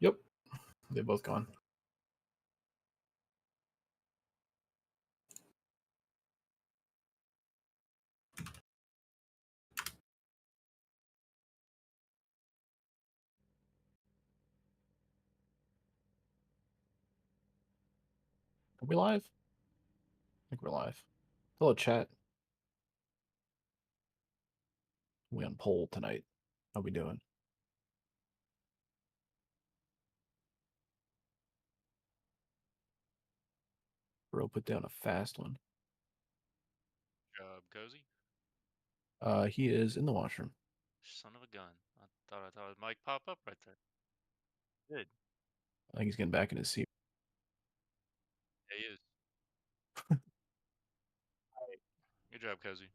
Yep, they both gone. Are we live? I think we're live. Hello, chat. We on poll tonight. How we doing? Bro, put down a fast one. Cozy? He is in the washroom. Son of a gun. I thought his mic pop up right there. Good. I think he's getting back in his seat. Yeah, he is. Good job, Cozy.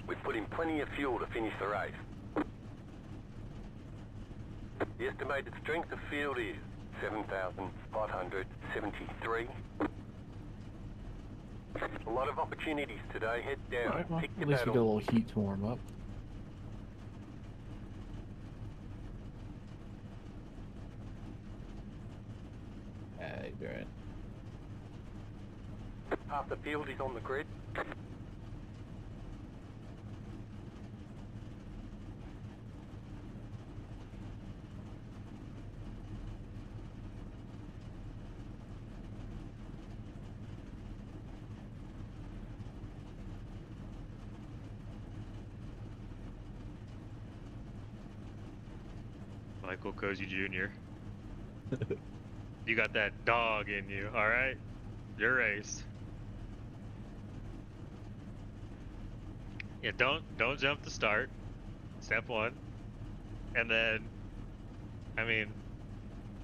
We've put in plenty of fuel to finish the race. The estimated strength of field is 7,573. A lot of opportunities today. Head down. All right, well, Pick at your least we got a battle. little heat to warm up. Hey, Barrett. Half the field is on the grid. Michael Cozy Jr. You got that dog in you, alright? Your race. Yeah, don't jump the start. Step one. And then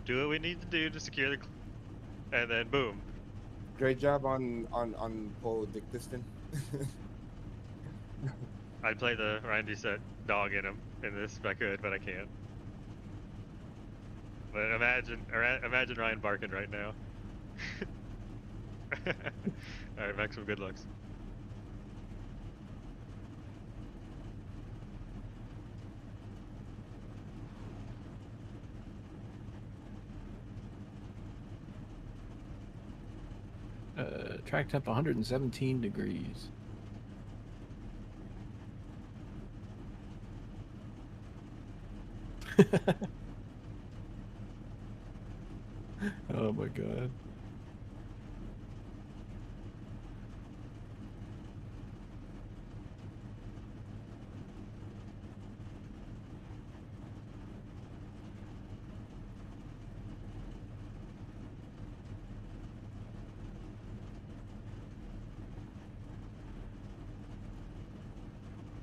do what we need to do to secure the and then boom. Great job on pole, Dick Diston. I'd play the Randy set dog in him in this if I could, but I can't. But imagine Ryan barking right now. Alright, maximum good looks. Track temp 117 degrees. Oh my god.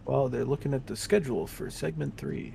Well, they're looking at the schedule for segment 3.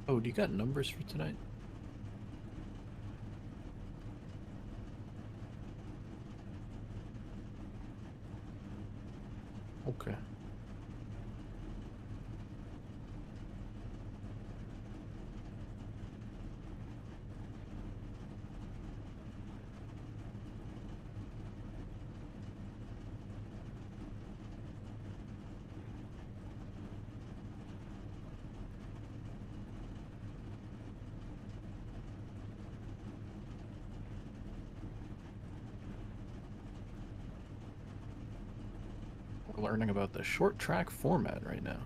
Oh, do you got numbers for tonight? Okay. We're learning about the short track format right now.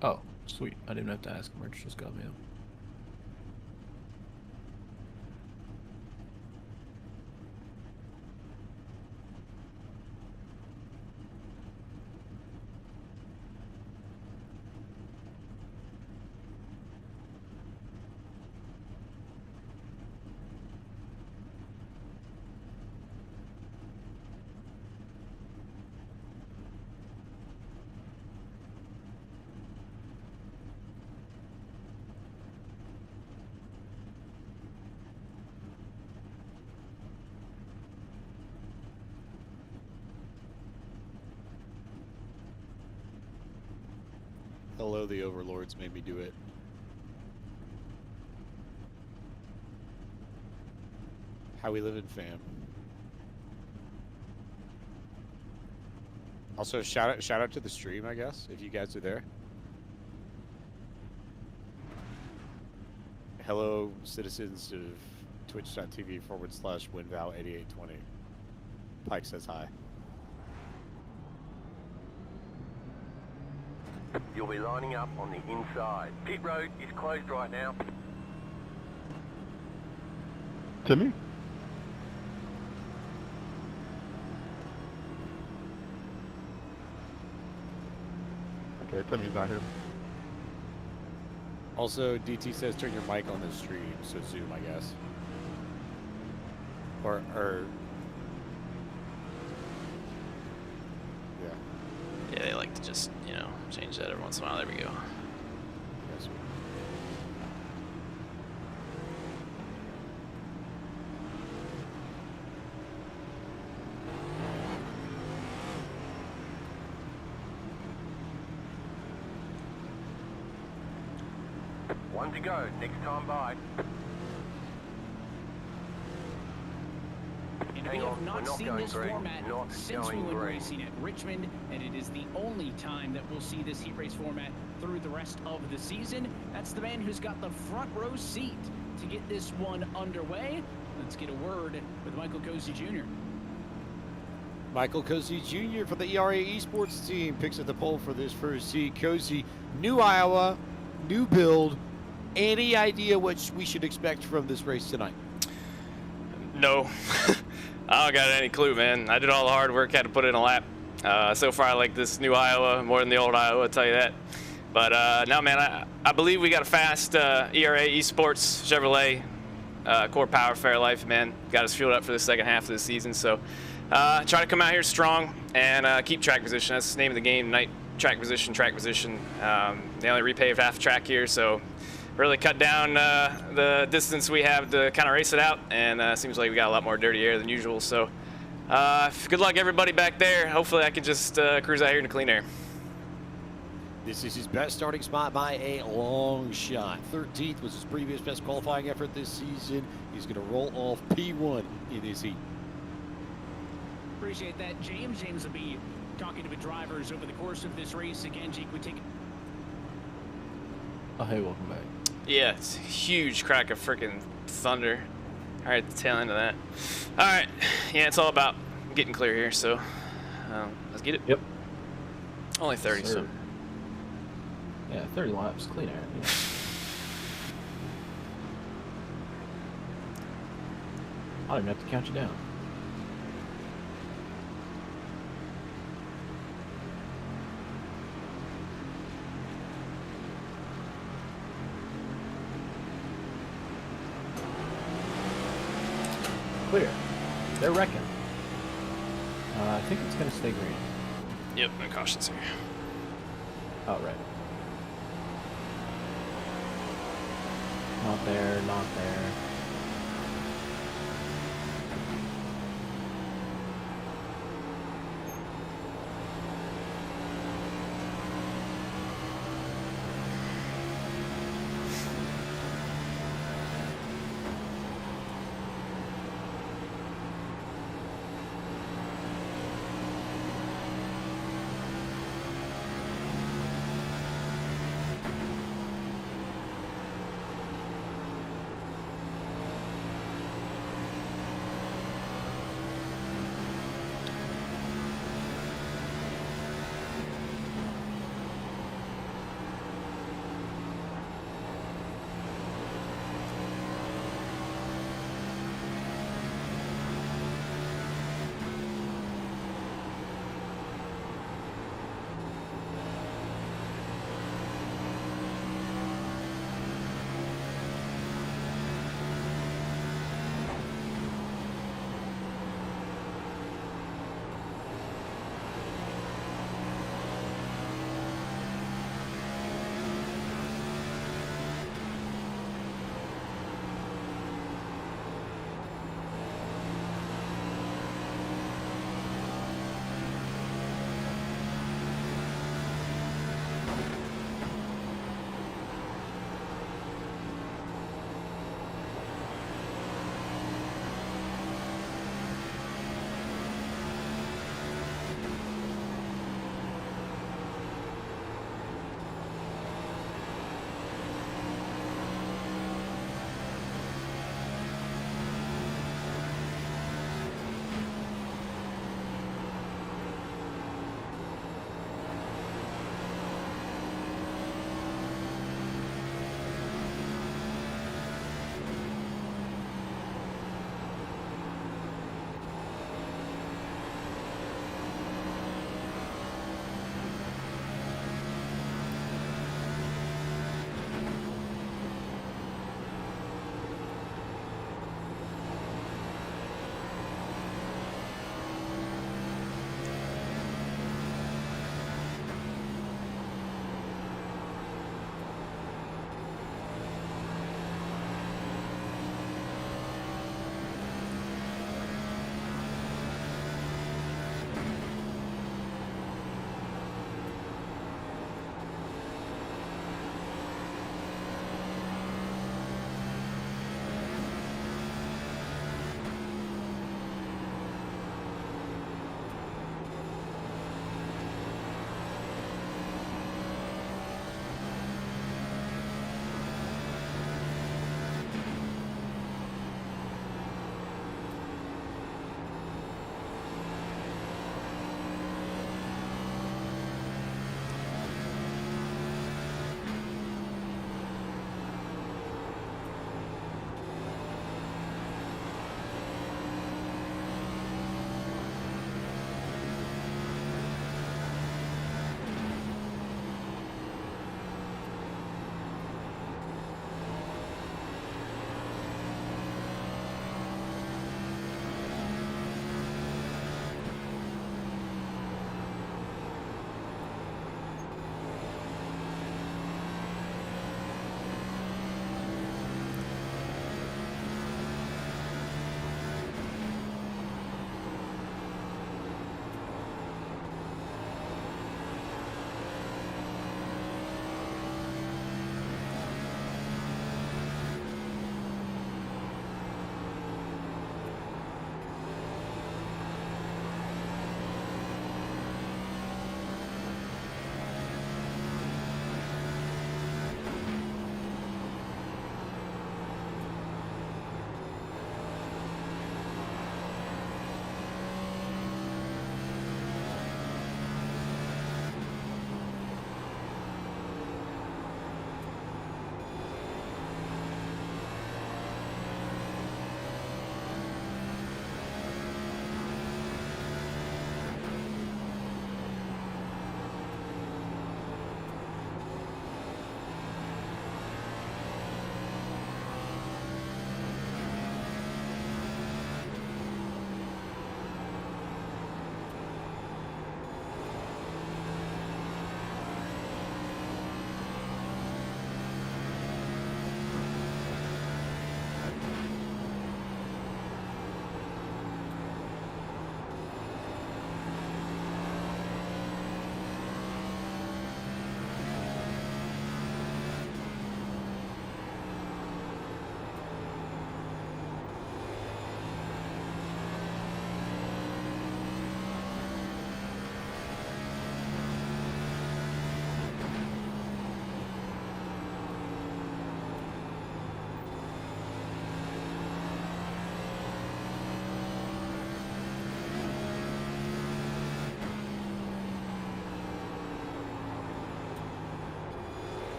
Oh, sweet. I didn't have to ask. Merch just got me up. Hello, the overlords made me do it. How we living, fam? Also, shout out to the stream, I guess, if you guys are there. Hello, citizens of twitch.tv/WinVal8820. Pike says hi. You'll be lining up on the inside. Pit road is closed right now. Timmy? Okay, Timmy's not here. Also, DT says turn your mic on the stream, so Zoom, I guess. Or yeah. Yeah, they like to just, you know, change that every once in a while. There we go. Yes, sir. One to go, next time by. And Hang we on, have we're not not seen going this green. format Not since we going went green. racing at Richmond, and it is the only time that we'll see this heat race format through the rest of the season. That's the man who's got the front row seat to get this one underway. Let's get a word with Michael Cozy Jr. Michael Cozy Jr. for the ERA eSports team picks up the pole for this first seat. Cozy, new Iowa, new build. Any idea what we should expect from this race tonight? No. I don't got any clue, man. I did all the hard work, had to put in a lap. So far, I like this new Iowa more than the old Iowa, I'll tell you that. But no, man, I believe we got a fast ERA eSports Chevrolet Core Power Fairlife, man. Got us fueled up for the second half of the season. So try to come out here strong and keep track position. That's the name of the game tonight. Track position, track position. They only repaved half the track here, so really cut down the distance we have to kind of race it out, and seems like we got a lot more dirty air than usual. So good luck everybody back there. Hopefully I can just cruise out here into clean air. This is his best starting spot by a long shot. 13th was his previous best qualifying effort this season. He's going to roll off P1 in this heat. Appreciate that, James. James will be talking to the drivers over the course of this race. Again, Jake, we take it. Oh, hey, welcome back. Yeah, it's a huge crack of freaking thunder. All right, the tail end of that. All right, yeah, it's all about getting clear here, so let's get it. Yep. Only 30, Sir. so. Yeah, 30 laps, clean air. Yeah. I don't even have to count you down. Clear. They're wrecking. I think it's going to stay green. Yep, no cautions here. Oh, right. Not there, not there.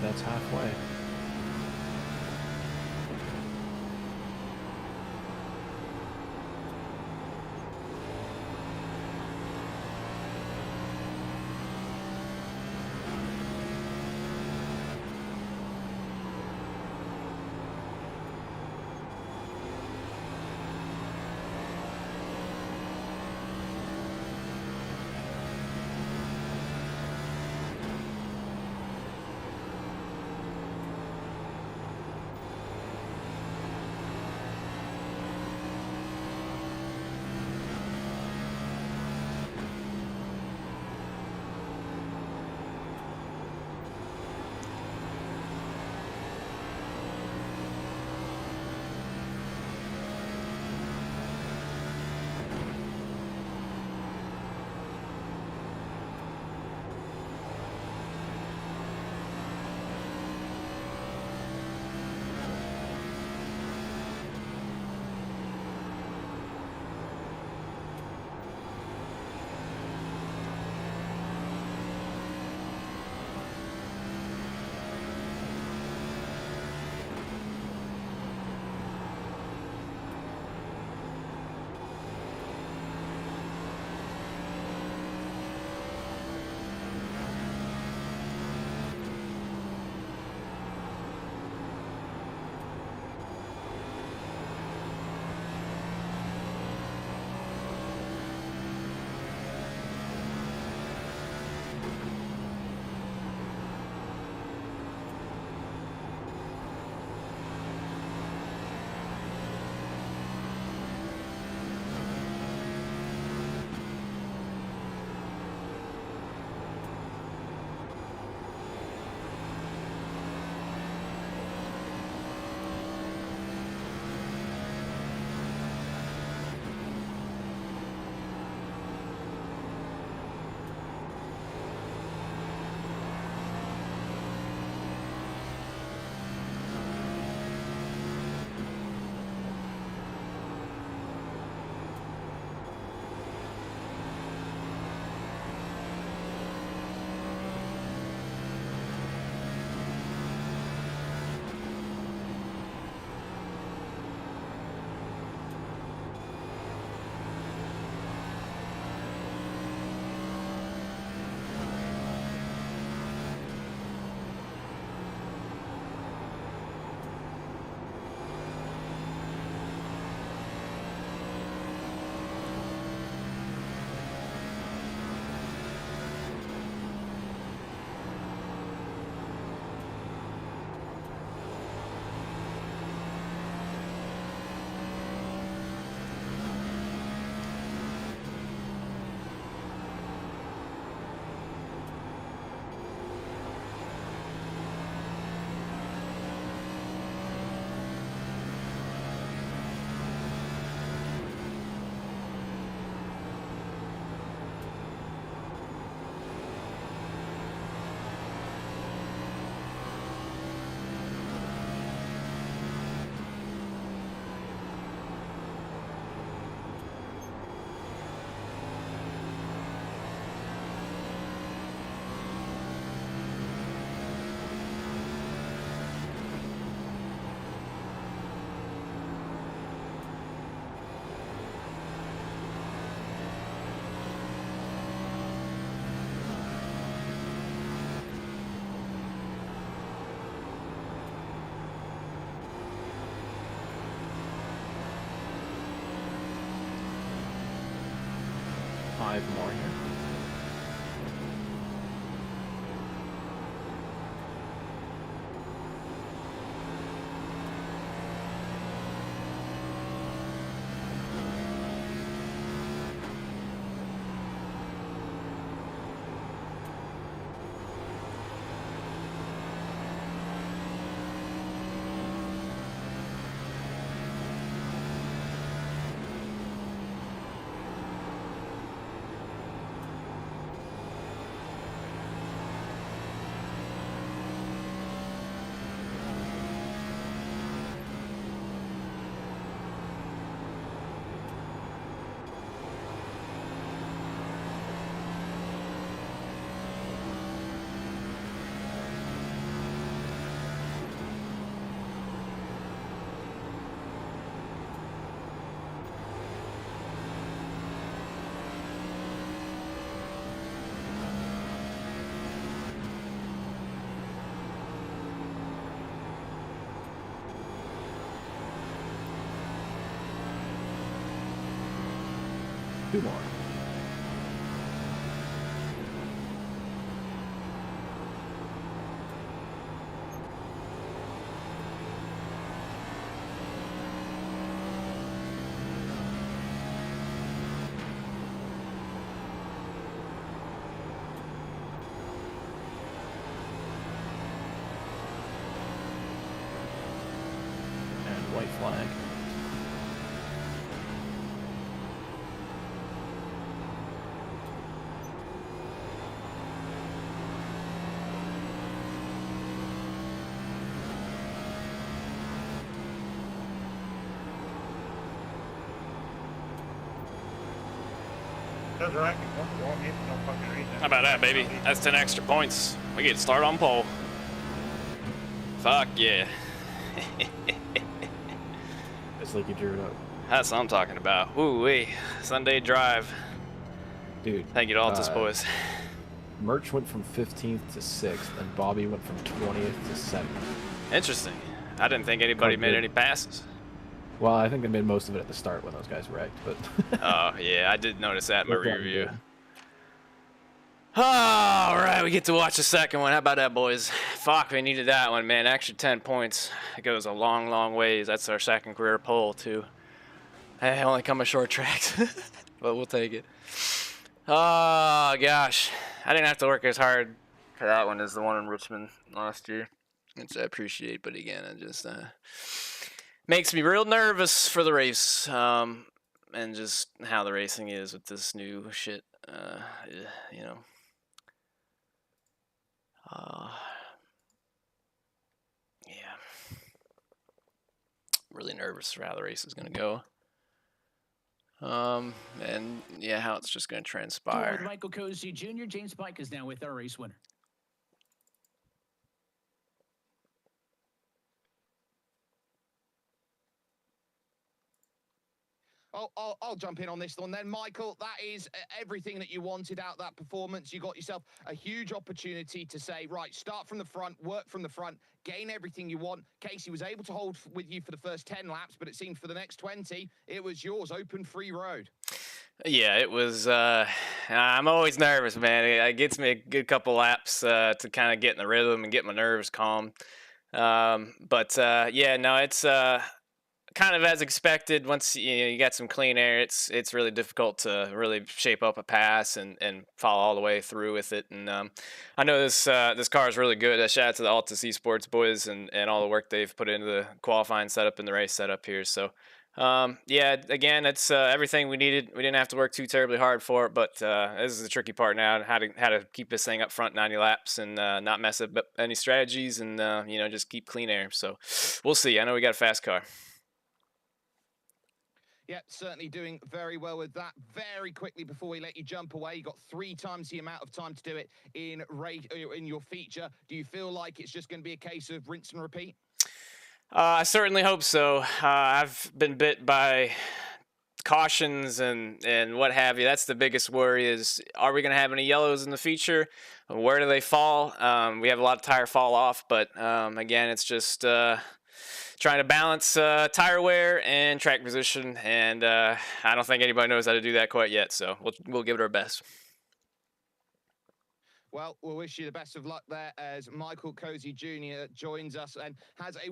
That's halfway. Five more here. 2 more. And white flag. That's right. Don't want me for no fucking reason. How about that, baby? That's 10 extra points. We get to start on pole. Fuck yeah. It's like you drew it up. That's what I'm talking about. Woo-wee. Sunday drive. Dude. Thank you to Altus boys. Merch went from 15th to 6th, and Bobby went from 20th to 7th. Interesting. I didn't think anybody made any passes. Well, I think they made most of it at the start when those guys wrecked, but... Oh, yeah, I did notice that in my Looked like review. good. All right, we get to watch the second one. How about that, boys? Fuck, we needed that one, man. Extra 10 points. It goes a long, long ways. That's our second career pole, too. I only come a short tracks, but we'll take it. Oh, gosh. I didn't have to work as hard for that one as the one in Richmond last year, which I appreciate, but again, it just makes me real nervous for the race, and just how the racing is with this new shit, you know. Yeah. Really nervous for how the race is going to go. And yeah, how it's just going to transpire. With Michael Cozy Jr., James Pike is now with our race winner. I'll jump in on this one then. Michael, that is everything that you wanted out of that performance. You got yourself a huge opportunity to say, right, start from the front, work from the front, gain everything you want. Casey was able to hold with you for the first 10 laps, but it seemed for the next 20, it was yours, open free road. Yeah, it was, I'm always nervous, man. It gets me a good couple laps to kind of get in the rhythm and get my nerves calm. Yeah, no, it's kind of as expected. Once you got some clean air, it's really difficult to really shape up a pass and follow all the way through with it. And I know this car is really good. Shout out to the Altus eSports boys and all the work they've put into the qualifying setup and the race setup here. So yeah, again, it's everything we needed. We didn't have to work too terribly hard for it, but this is the tricky part now: how to keep this thing up front 90 laps and not mess up any strategies, and you know, just keep clean air. So we'll see. I know we got a fast car. Yeah, certainly doing very well with that. Very quickly before we let you jump away, you got 3 times the amount of time to do it in your feature. Do you feel like it's just going to be a case of rinse and repeat? I certainly hope so. I've been bit by cautions and what have you. That's the biggest worry is, are we going to have any yellows in the feature? Where do they fall? We have a lot of tire fall off, but again, it's just trying to balance tire wear and track position, and I don't think anybody knows how to do that quite yet, so we'll give it our best. Well, we'll wish you the best of luck there as Michael Cozy Jr. joins us and has a...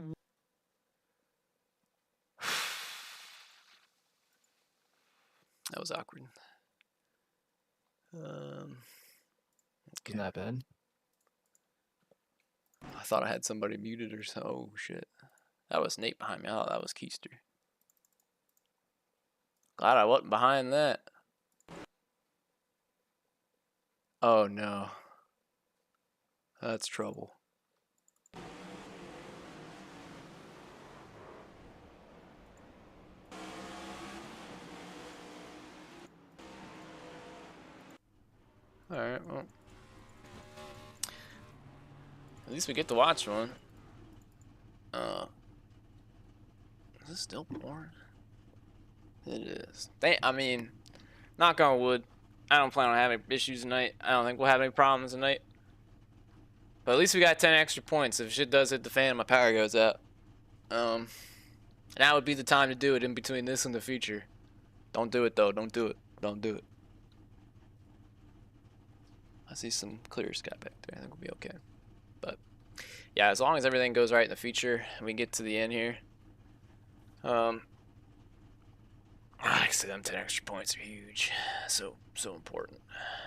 That was awkward. Isn't that bad? I thought I had somebody muted or so. Oh, shit. That was Nate behind me. Oh, that was Keister. Glad I wasn't behind that. Oh, no. That's trouble. Alright, well. At least we get to watch one. Is it still pouring? It is. I mean, knock on wood, I don't plan on having issues tonight. I don't think we'll have any problems tonight. But at least we got 10 extra points. If shit does hit the fan, my power goes out. Now would be the time to do it in between this and the future. Don't do it, though. Don't do it. Don't do it. I see some clear sky back there. I think we'll be okay. But yeah, as long as everything goes right in the future and we get to the end here, like I said, them 10 extra points are huge. So important.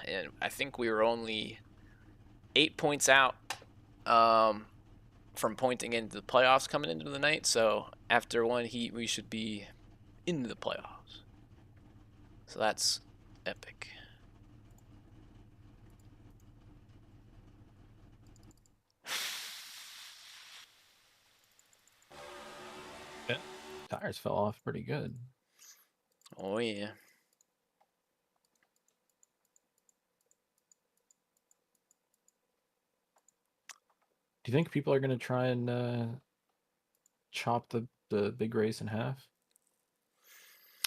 And I think we were only 8 points out from pointing into the playoffs coming into the night. So after one heat, we should be into the playoffs. So that's epic. Yeah. Tires fell off pretty good. Oh yeah. Do you think people are going to try and chop the big race in half?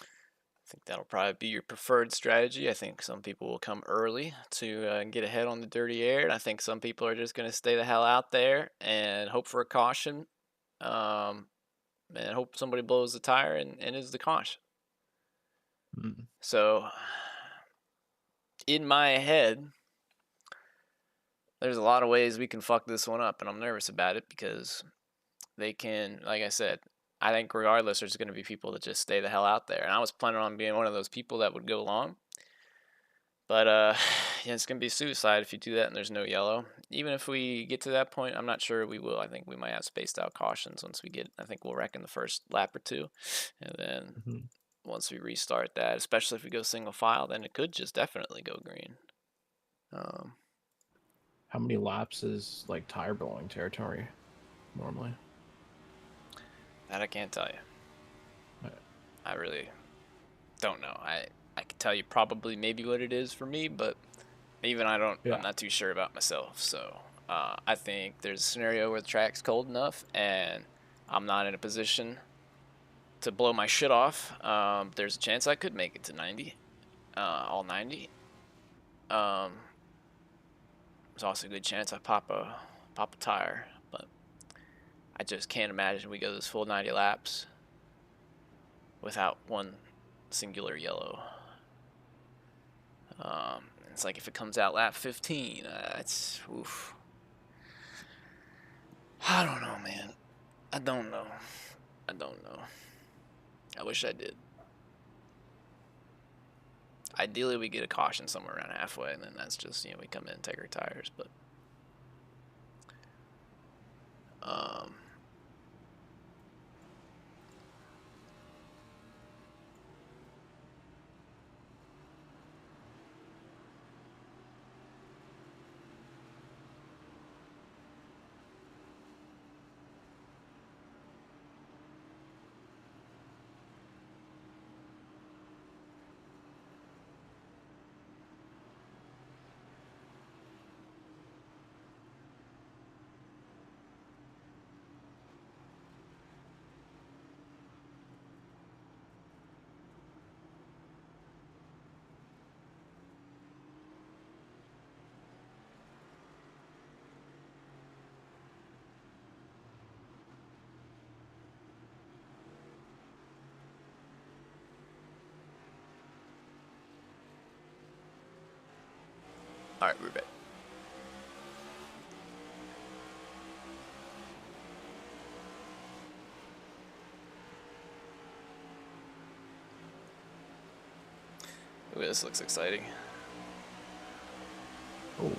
I think that'll probably be your preferred strategy. I think some people will come early to get ahead on the dirty air, and I think some people are just going to stay the hell out there and hope for a caution, and hope somebody blows the tire and is the caution. Mm. So, in my head, there's a lot of ways we can fuck this one up, and I'm nervous about it because they can, like I said, I think regardless, there's going to be people that just stay the hell out there. And I was planning on being one of those people that would go along. But, yeah, it's going to be suicide if you do that and there's no yellow. Even if we get to that point, I'm not sure we will. I think we might have spaced out cautions once we get, I think we'll wreck in the first lap or two. And then once we restart that, especially if we go single file, then it could just definitely go green. How many laps is like tire blowing territory normally? That I can't tell you. Right. I really don't know. I could tell you probably maybe what it is for me, but even I don't. Yeah. I'm not too sure about myself. So I think there's a scenario where the track's cold enough and I'm not in a position to blow my shit off. There's a chance I could make it to 90, all 90. There's also a good chance I pop a tire, but I just can't imagine we go this full 90 laps without one singular yellow. It's like if it comes out lap 15, it's oof. I don't know, man. I don't know. I wish I did. Ideally, we get a caution somewhere around halfway, and then that's just, we come in and take our tires, but all right, we're back. Ooh, this looks exciting. Oh.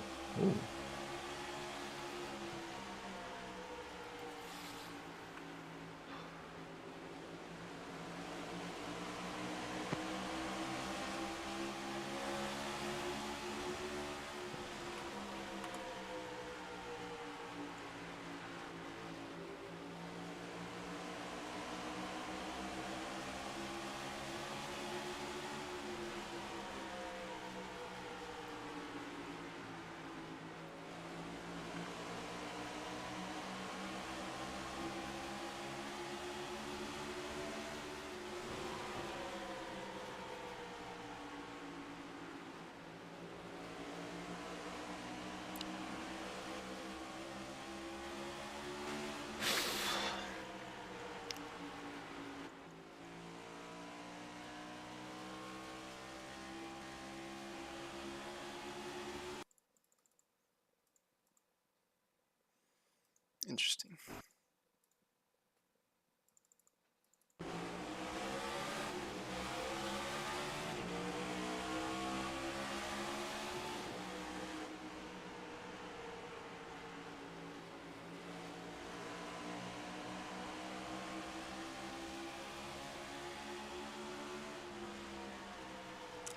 Interesting.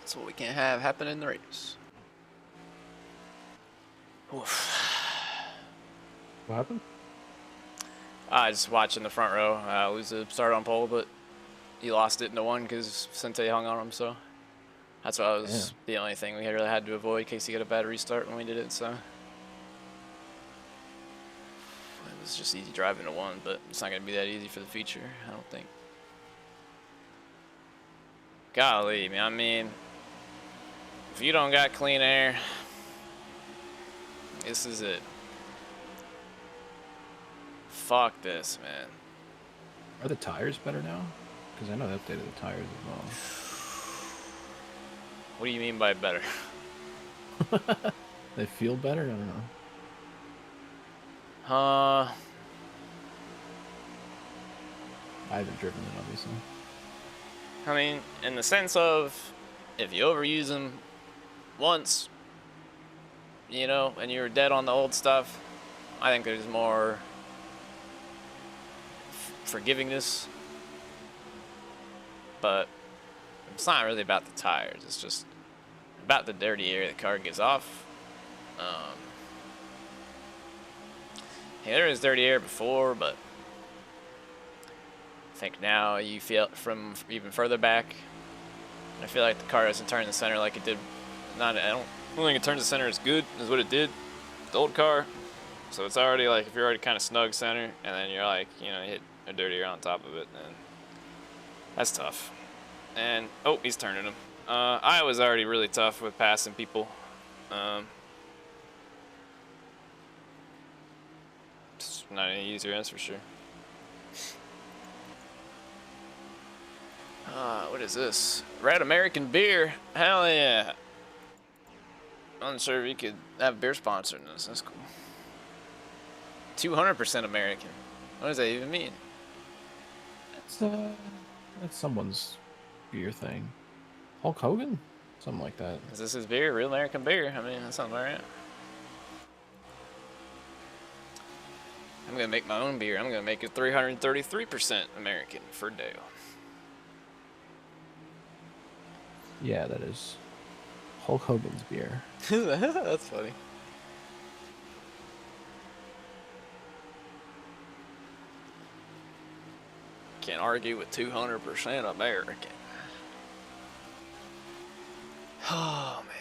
That's what we can't have happen in the race. Oof. What happened? Just watching the front row lose the start on pole, but he lost it into one because Sente hung on him, so that's what was the only thing we really had to avoid in case he got a bad restart when we did it, so. It was just easy driving to one, but it's not going to be that easy for the feature, I don't think. Golly, man, I mean, if you don't got clean air, this is it. Fuck this, man. Are the tires better now? Because I know they updated the tires as well. What do you mean by better? They feel better? I don't know. I haven't driven it, obviously. I mean, in the sense of, if you overuse them once, you know, and you're dead on the old stuff, I think there's more forgivingness. But it's not really about the tires. It's just about the dirty air the car gives off. Yeah, there was dirty air before, but I think now you feel it from even further back. I feel like the car doesn't turn the center like it did. I don't think it turns the center as good as what it did with the old car. So it's already like, if you're already kind of snug center, and then you're like, you know, hit a dirty air on top of it, then that's tough. And, oh, he's turning him. Iowa's already really tough with passing people. It's not any easier, that's for sure. What is this? Red American beer? Hell yeah. I'm not sure if you could have a beer sponsor in this. That's cool. 200% American. What does that even mean? That's someone's beer thing. Hulk Hogan? Something like that. Is this his beer? Real American beer? I mean, that sounds alright. I'm gonna make my own beer. I'm gonna make it 333% American for Dale. Yeah, that is Hulk Hogan's beer. That's funny. Can't argue with 200% American. Oh, man.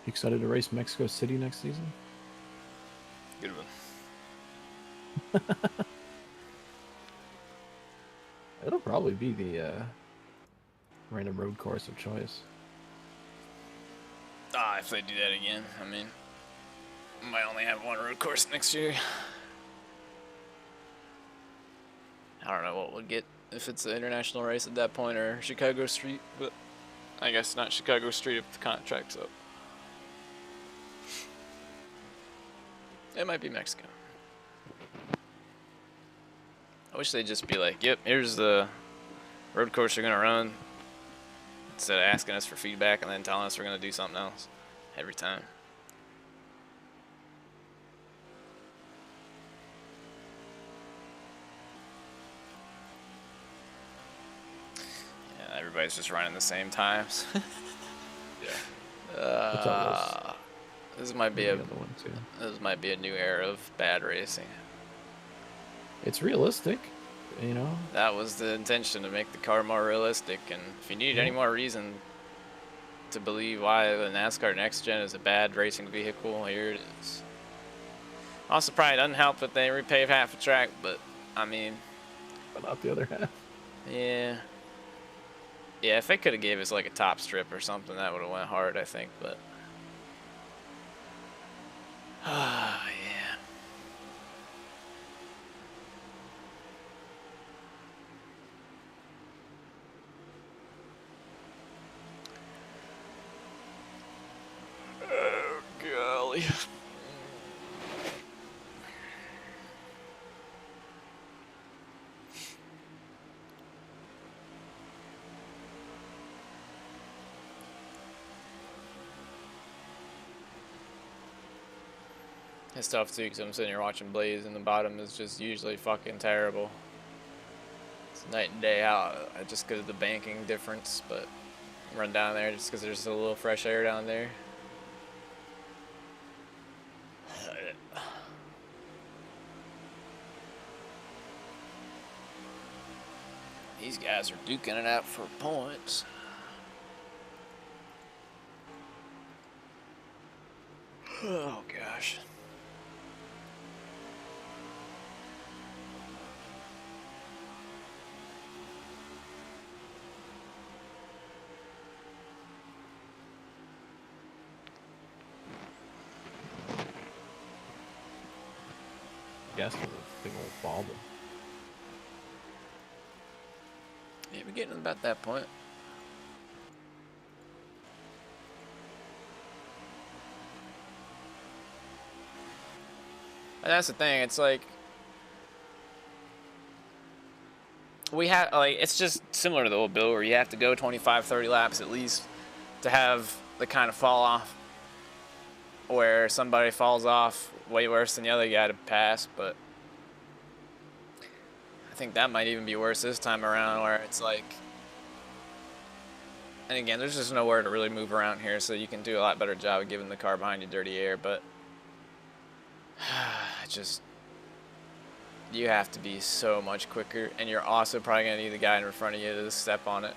You excited to race Mexico City next season? Good one. It'll probably be the random road course of choice. If they do that again, I mean, we might only have one road course next year. I don't know what we'll get if it's an international race at that point or Chicago Street, but I guess not Chicago Street if the contract's up. It might be Mexico. I wish they'd just be like, yep, here's the road course you're going to run, instead of asking us for feedback and then telling us we're going to do something else every time. Yeah, everybody's just running the same times. Yeah. This might be The a other one too. this might be a new era of bad racing. It's realistic, you know. That was the intention, to make the car more realistic, and if you need any more reason to believe why the NASCAR Next Gen is a bad racing vehicle, here it is. Also, probably doesn't help that they repave half the track, but I mean, But not the other half. yeah, if they could have gave us like a top strip or something, that would have went hard, I think. But yeah. Oh, golly. It's tough too, because I'm sitting here watching Blaze, and the bottom is just usually fucking terrible. It's night and day out, just because of the banking difference, but run down there just because there's a little fresh air down there. These guys are duking it out for points. Oh gosh. Gas was a big old ball. But Yeah, we're getting about that point. And that's the thing, it's like, we have, like, it's just similar to the old build where you have to go 25, 30 laps at least to have the kind of fall off where somebody falls off way worse than the other guy to pass. But I think that might even be worse this time around, where it's like, and again, there's just nowhere to really move around here, so you can do a lot better job of giving the car behind you dirty air, but just, you have to be so much quicker, and you're also probably going to need the guy in front of you to step on it.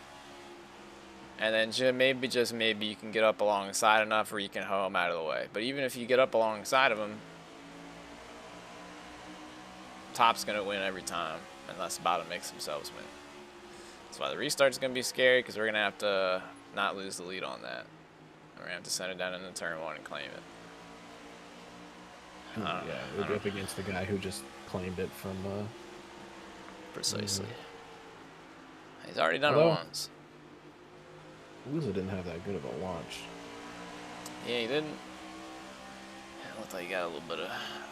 And then just maybe you can get up alongside enough where you can hoe him out of the way. But even if you get up alongside of him, top's going to win every time, unless bottom makes themselves win. That's why the restart's going to be scary, because we're going to have to not lose the lead on that. We're going to have to send it down into turn one and claim it. yeah, we'll be up against the guy who just claimed it from. Precisely. He's already done Although, it once. Uza didn't have that good of a launch. Yeah, he didn't. It looked like he got a little bit of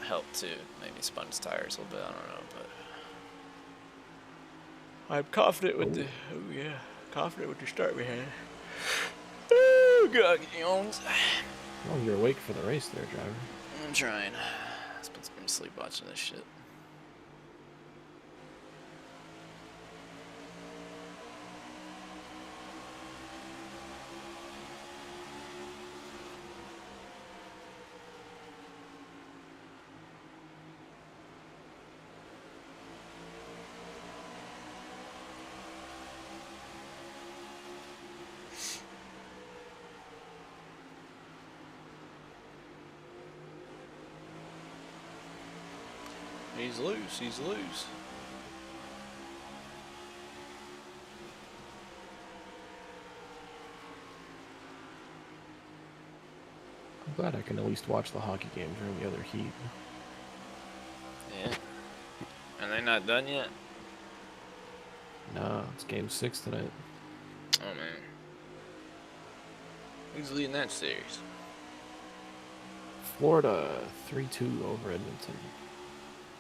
help too. Maybe spun his tires a little bit. I don't know, but I'm confident with the. Oh yeah, confident with the start we had. Oh God, get yawns. Well, you're awake for the race there, driver. I'm trying. Let's put some sleep watching this shit. He's loose, he's loose. I'm glad I can at least watch the hockey game during the other heat. Yeah. And they're not done yet? No, it's game 6 tonight. Oh man. Who's leading that series? Florida 3-2 over Edmonton.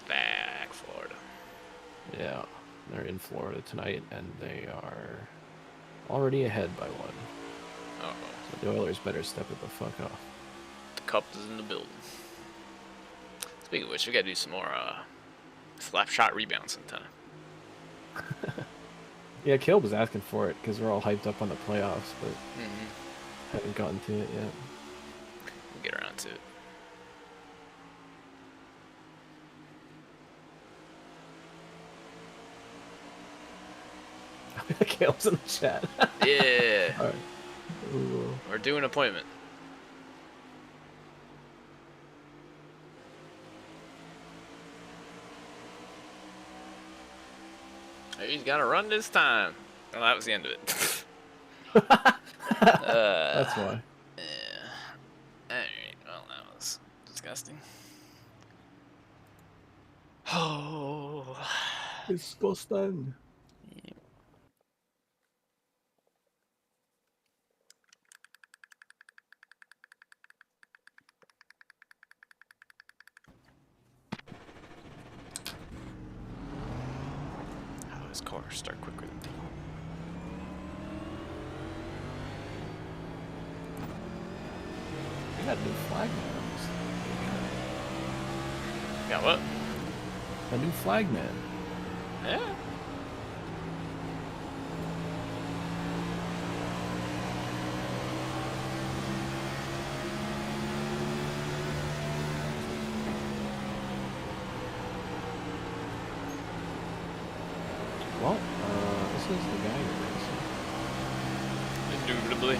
Back Florida. Yeah, they're in Florida tonight, and they are already ahead by 1. Uh-oh. So the Oilers better step it the fuck up. The cup is in the building. Speaking of which, we gotta do some more slap shot rebounds sometime. Yeah, Caleb was asking for it because we're all hyped up on the playoffs, but Mm-hmm. haven't gotten to it yet. We'll get around to it. Caleb's in the chat. Yeah. All right. Ooh. We're doing an appointment. He's got to run this time. Well, that was the end of it. That's why. Yeah. Alright, well, that was disgusting. Oh. Disgusting. How does car start quicker than people? We got a new flag man. Got what? A new flag man. Yeah. Well, this is the guy you're racing. Indubitably.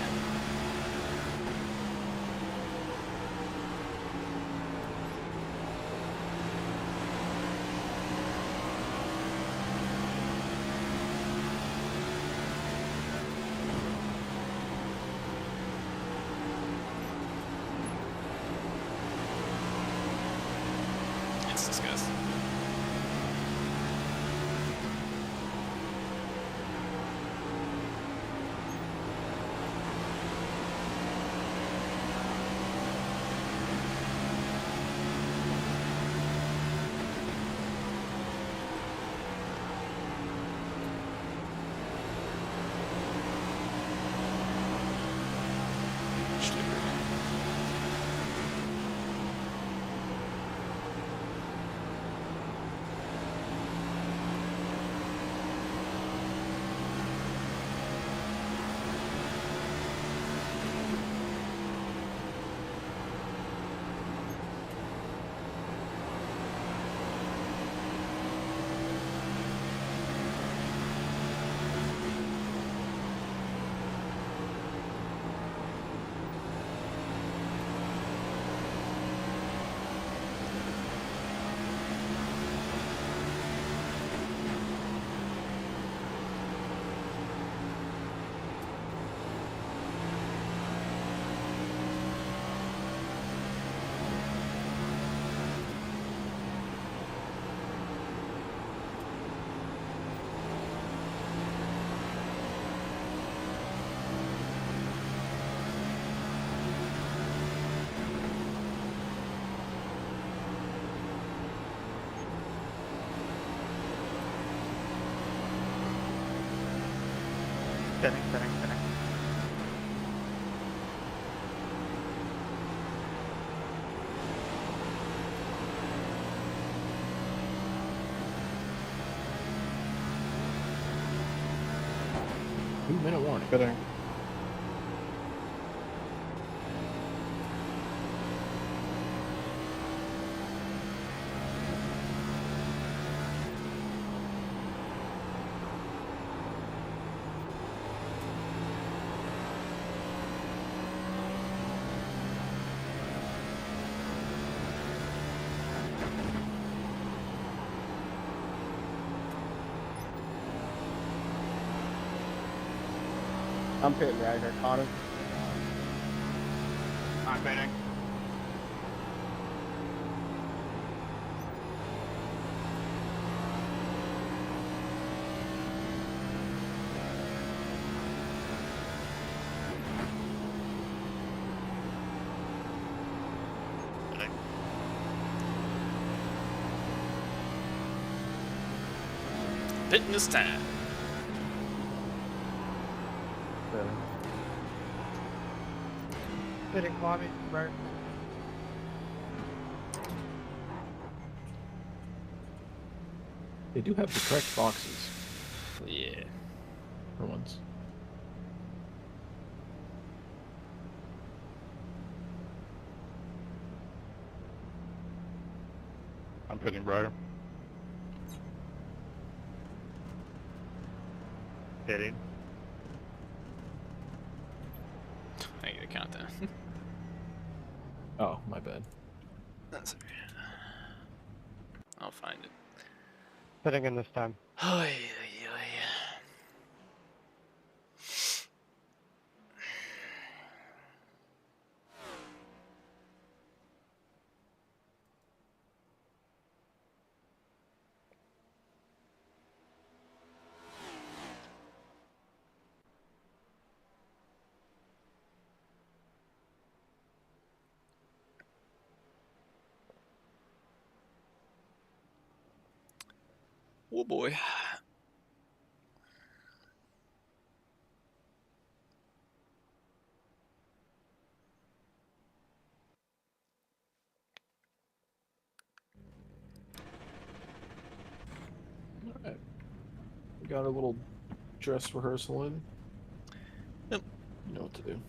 It's disgusting. Spinning. Two-minute warning. Spinning. I'm pitting right here, Connor. I'm spinning. Pitting this time. Hitting Bobby, right? They do have the correct boxes Yeah. for once. I'm pitting brighter. Hitting. I get a countdown. Oh, my bad. That's okay. I'll find it. Hitting in this time. Oh, yeah. Oh boy. All right. We got a little dress rehearsal in. Yep. You know what to do.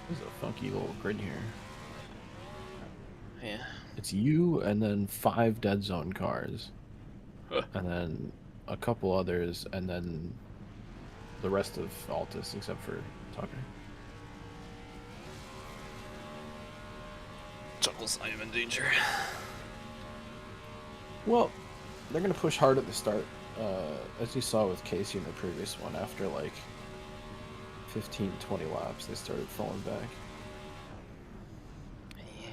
This is a funky little grid here. Yeah. It's you and then 5 dead zone cars. Huh. And then a couple others, and then the rest of Altus except for Tucker. Chuckles, I am in danger. Well, they're going to push hard at the start. As you saw with Casey in the previous one, after like 15, 20 laps, they started falling back. Yeah.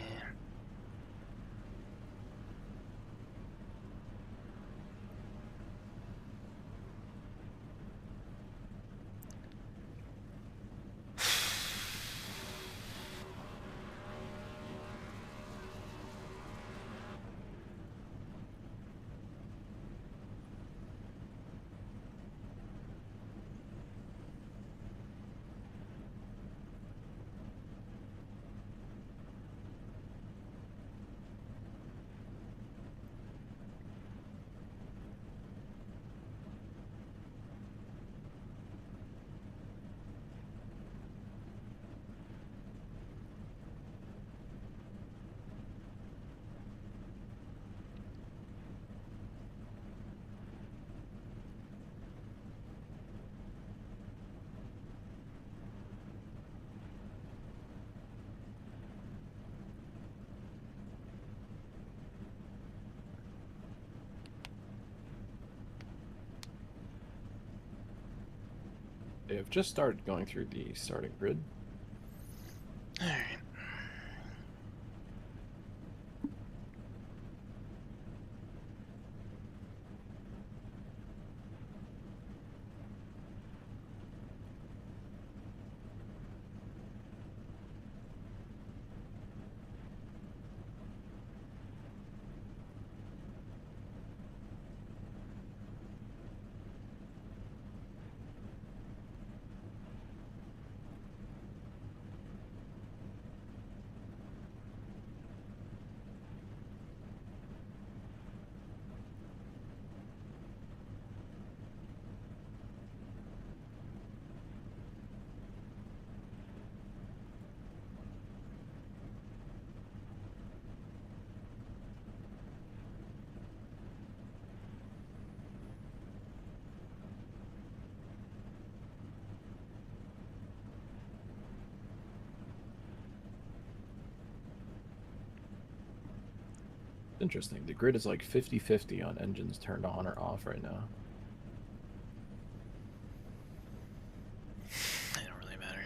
They have just started going through the starting grid. All right. Interesting. The grid is like 50-50 on engines turned on or off right now. It don't really matter.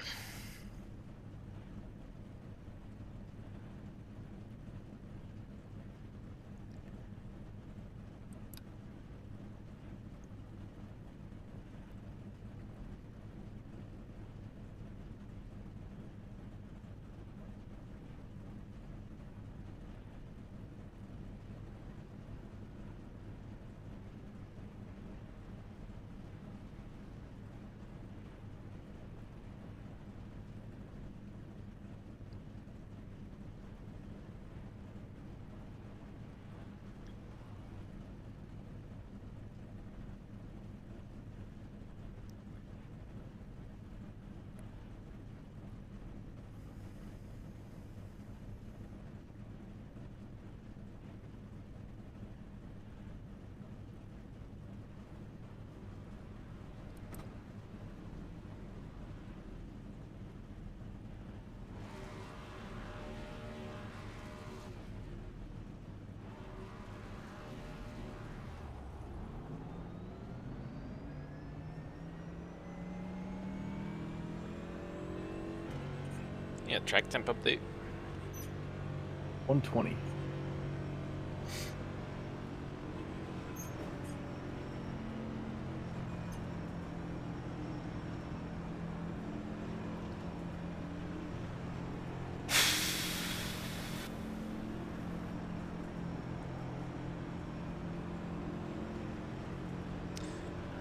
Yeah, track temp update. 120.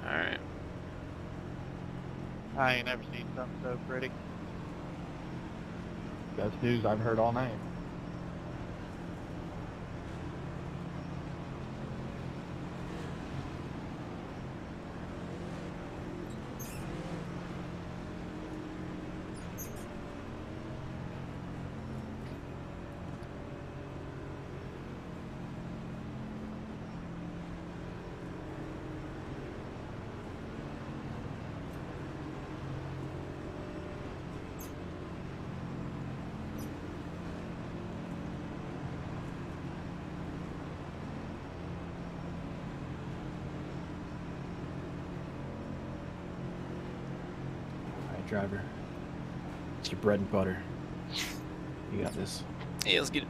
All right. I ain't never seen something so pretty. Best news I've heard all night. Alright, driver. It's your bread and butter. You got this. Yeah, let's get it.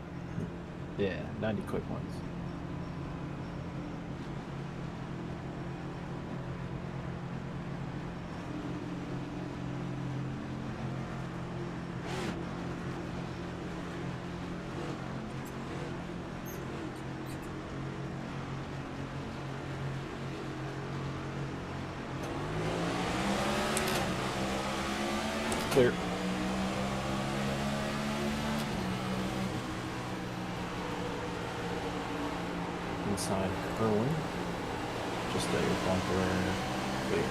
Yeah, 90 quick ones. Clear. Inside Irwin. Just at your bumper. Clear.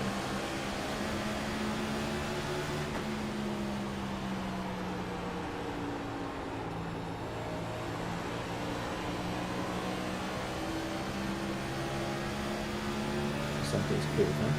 Something's clear then.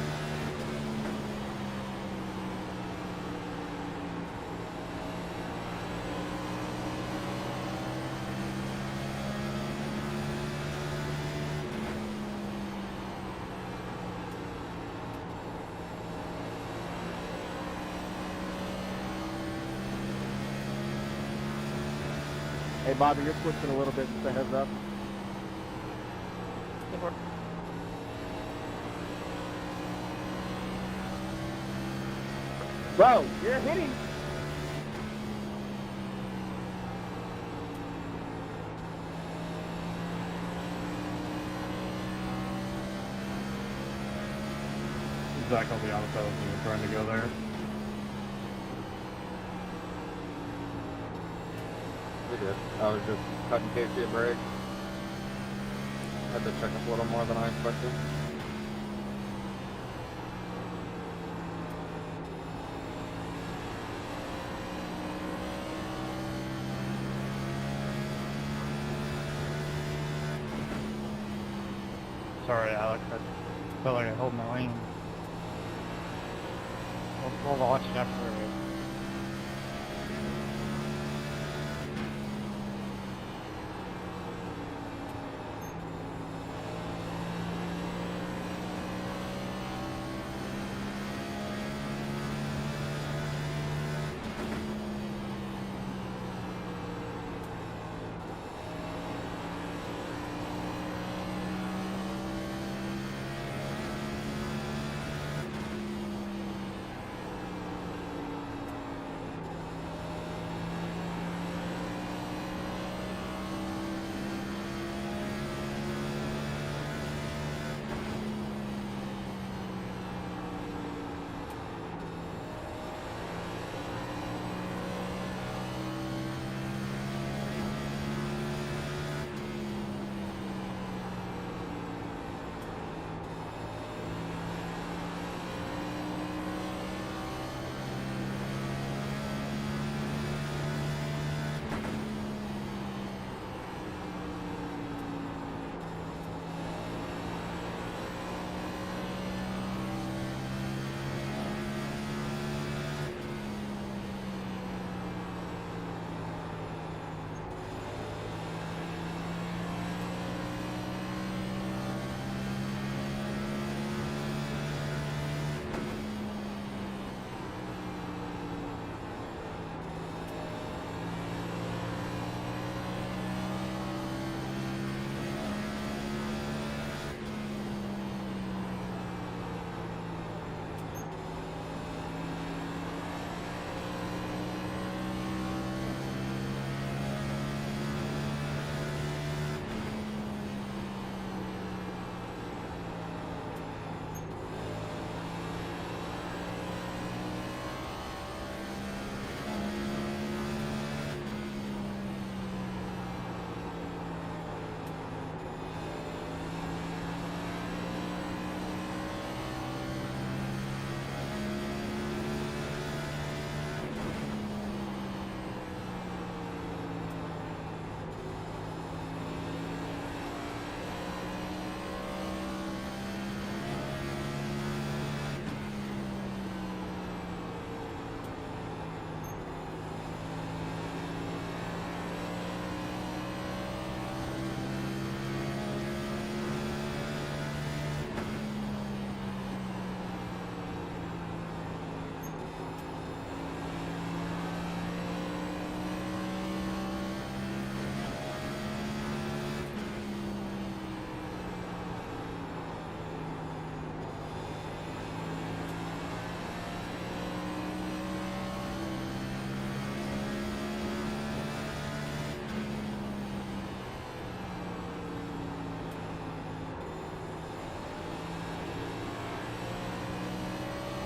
Hey Bobby, you're switching a little bit, just a heads up. Bro, you're hitting. Zach will be honest, I wasn't even trying to go there. I was just cutting Casey a break. Had to check up a little more than I expected. Sorry, Alex. I felt like I held my lane. We'll watch it after.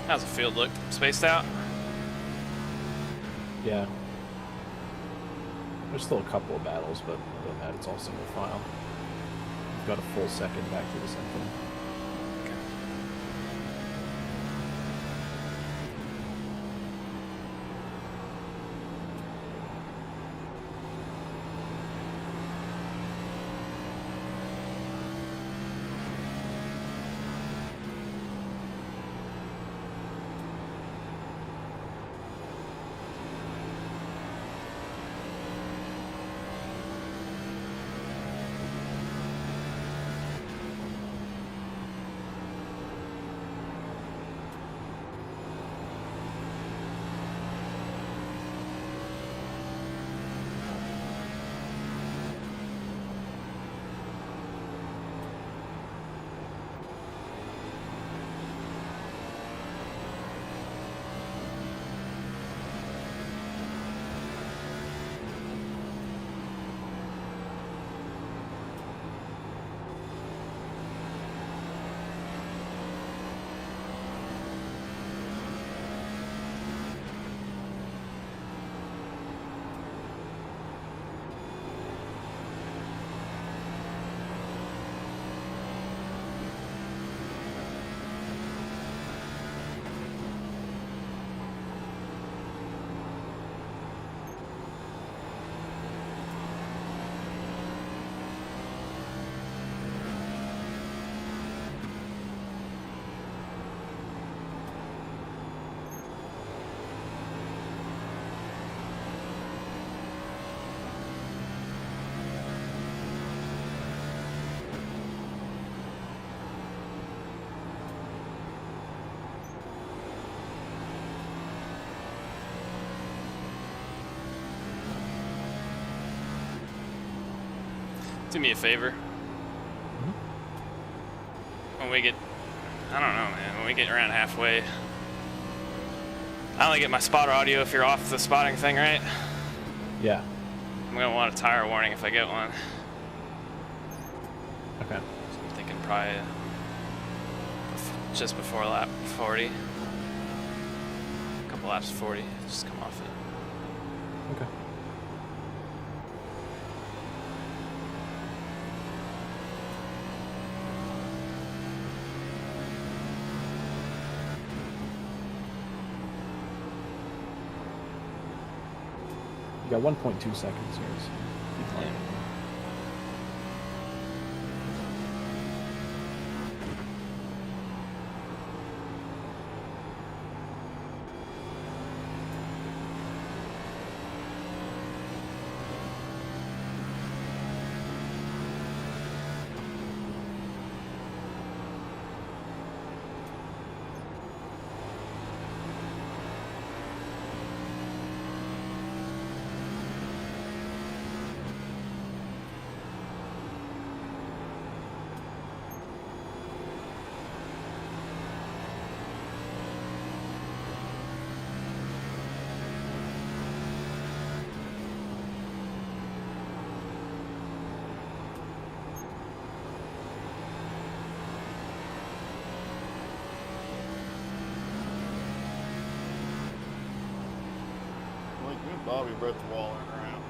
How's the field look? Spaced out? Yeah. There's still a couple of battles, but other than that, it's all single file. We've got a full second back to the symphony. Do me a favor. When we get, I don't know, man, when we get around halfway, I only get my spotter audio if you're off the spotting thing, right? Yeah. I'm gonna want a tire warning if I get one. Okay. So I'm thinking probably just before lap 40. A couple laps 40, just come off it. Okay. You got 1.2 seconds here, so keep playing. Bobby both walling around.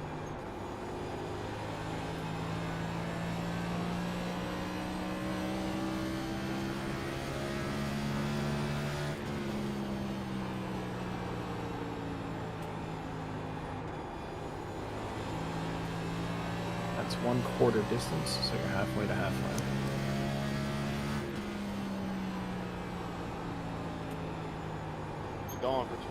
That's 1/4 distance, so you're halfway to halfway. It's gone for 2.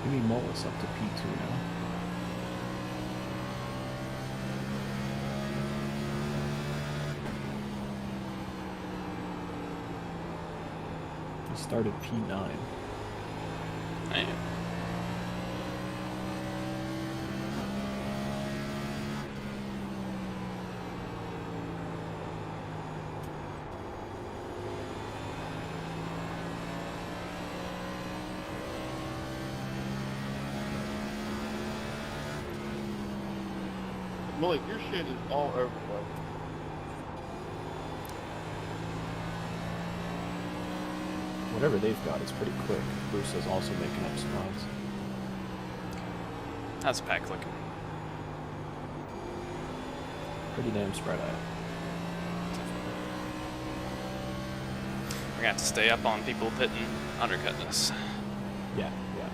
Maybe Mullis up to P2 now. He started P9. Man. Malik, your shit is all over the place. Whatever they've got is pretty quick. Bruce is also making up spots. How's the pack looking? Pretty damn spread out. We're gonna have to stay up on people pitting, undercutting us. Yeah, yeah.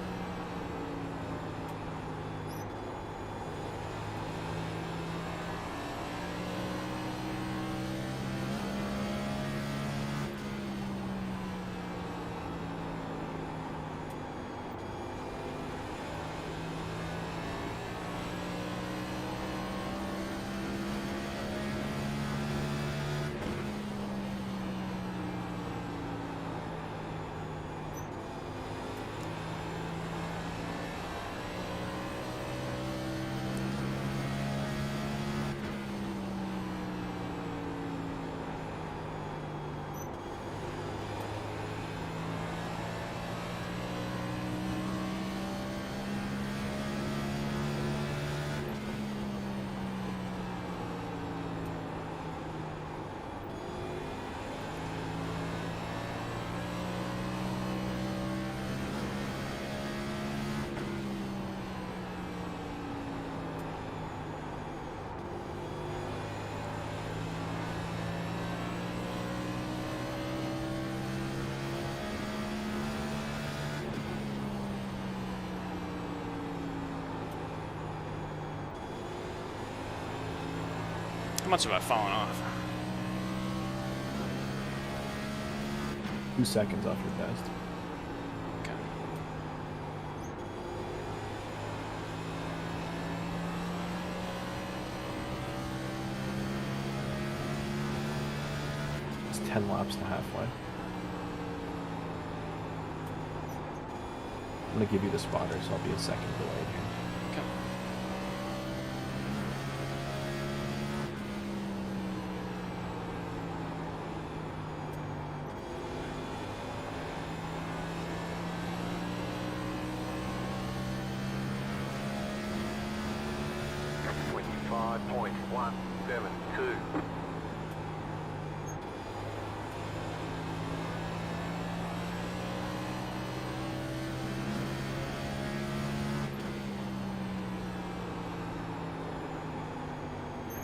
How much have I fallen off? 2 seconds off your best. Okay. It's 10 laps to halfway. I'm gonna give you the spotter, so I'll be a second delayed here. Okay. .172.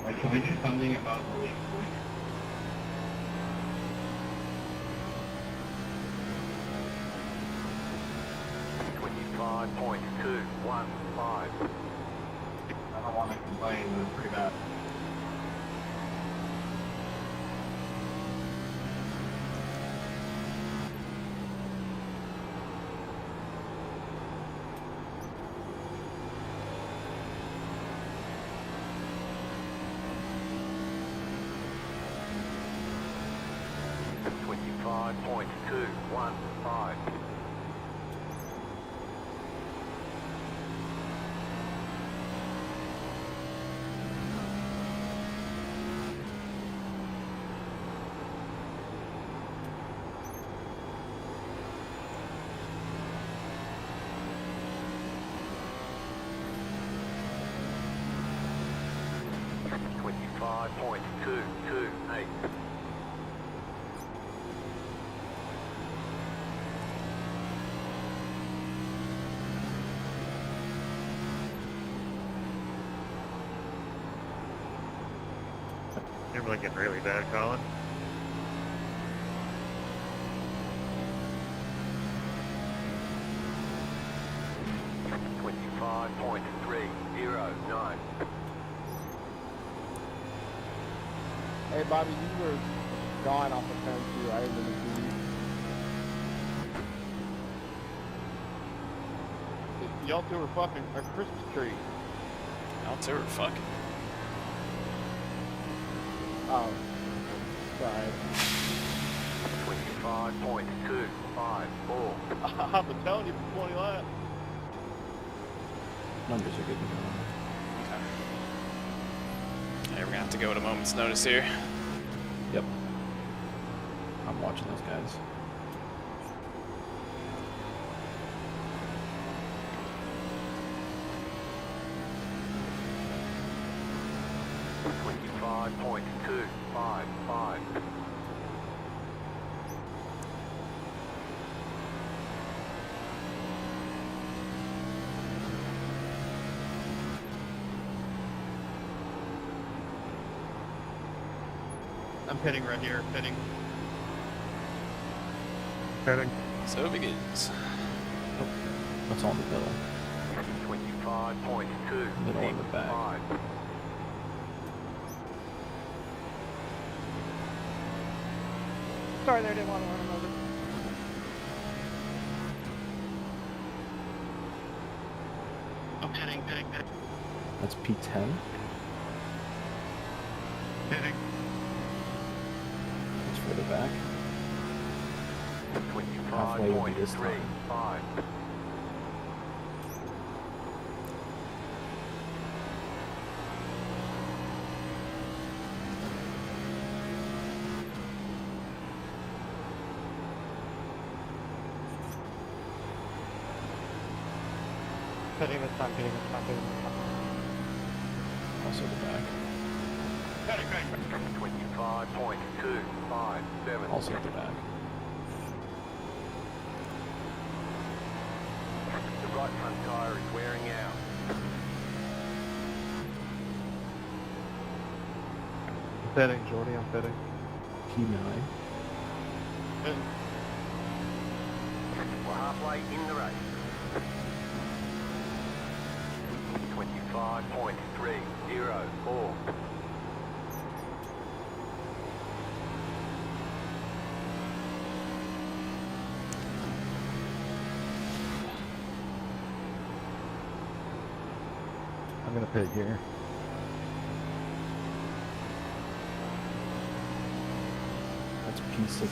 Like, can we do something about the league points? .215. I don't want to complain, but it's pretty bad. .215. .228. You're looking really bad, Colin. .25.309. Hey, Bobby, you were gone off the phone too. I didn't even see you. Y'all two are fucking a Christmas tree. Y'all two are fucking. Oh. Sorry. 25.254. I've been telling you for 20 laps. Numbers are good. Okay. Hey, we're gonna have to go at a moment's notice here. Yep. I'm watching those guys. .255. I'm pitting right here, pitting. Heading. So it begins. What's all in the middle? 25.2. Middle in the back. Sorry there, didn't want to run him over. I'm pitting. That's P10. Pitting. It's further back. Halfway will be this time. 25.35. Pitting this time, pitting this time. Also the back. 25.257. Also at the back. The right front tyre is wearing out. I'm pitting, Jordy, I'm pitting. P9. We're halfway in the race. 25.304. I'm gonna pit here. That's P16.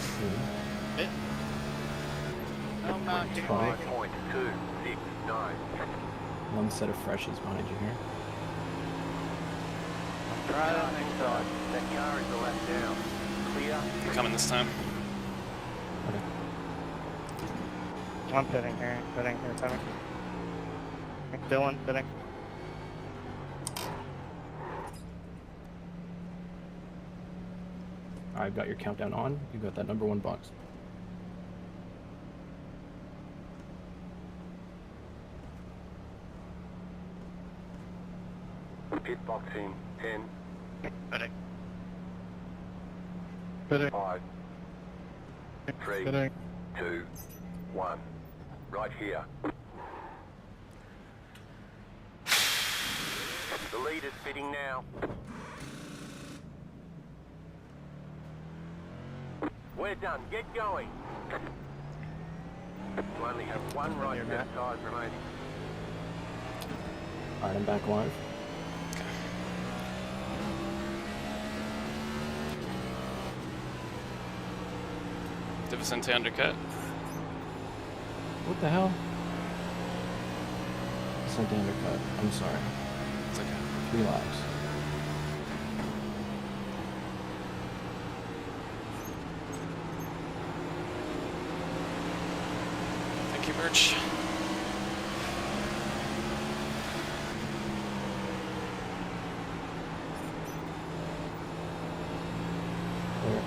I'm not getting 25.269. One set of freshies behind you here. Try that next side. That car is a lap down. Clear. Coming this time. Okay. I'm pitting here, pitting. Dylan, pitting. I've got your countdown on. You got that number 1 box. Pit box in 10, Pitting. 5, 3, Pitting. 2, 1. Right here. The leader's pitting now. We're done. Get going. You only have one right set of tyres remaining. Alright, I'm back live. Vicente undercut. What the hell? Sent the undercut. I'm sorry. It's okay. 3 laps. Thank you, Birch. Clear.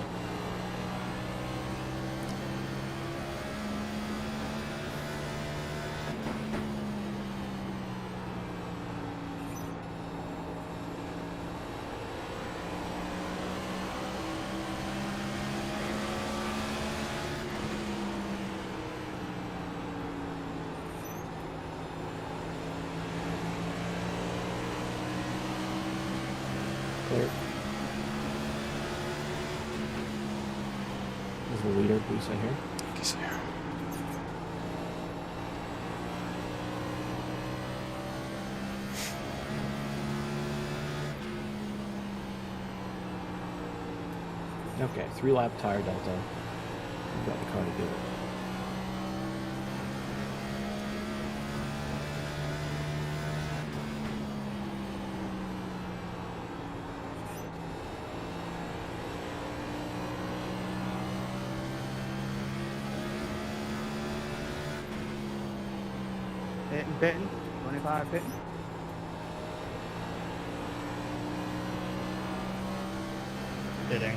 Clear. Is the leader Busa here? Thank you, sir. Okay, 3-lap tire delta. You've got the car to do it. Pitting. 25 pitting. Pitting.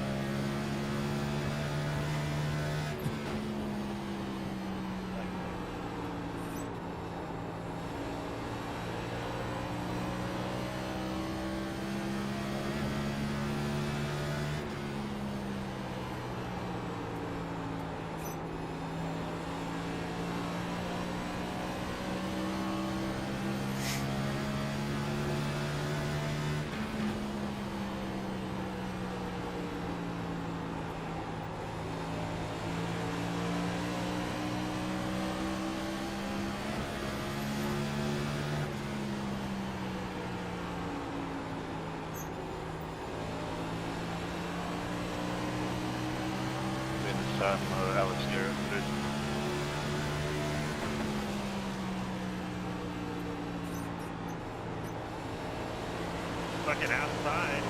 Fucking outside.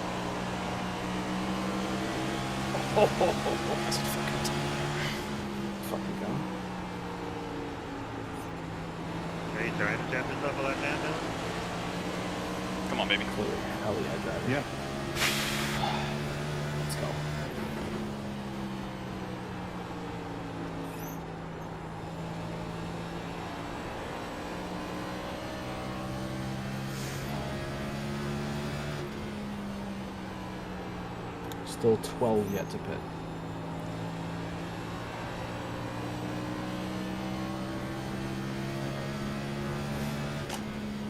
That's a Fucking go. Are you trying to jump yourself a left hand now? Come on, baby. Clear. Hell yeah, driver. Yeah. Let's go. Still 12 yet to pit.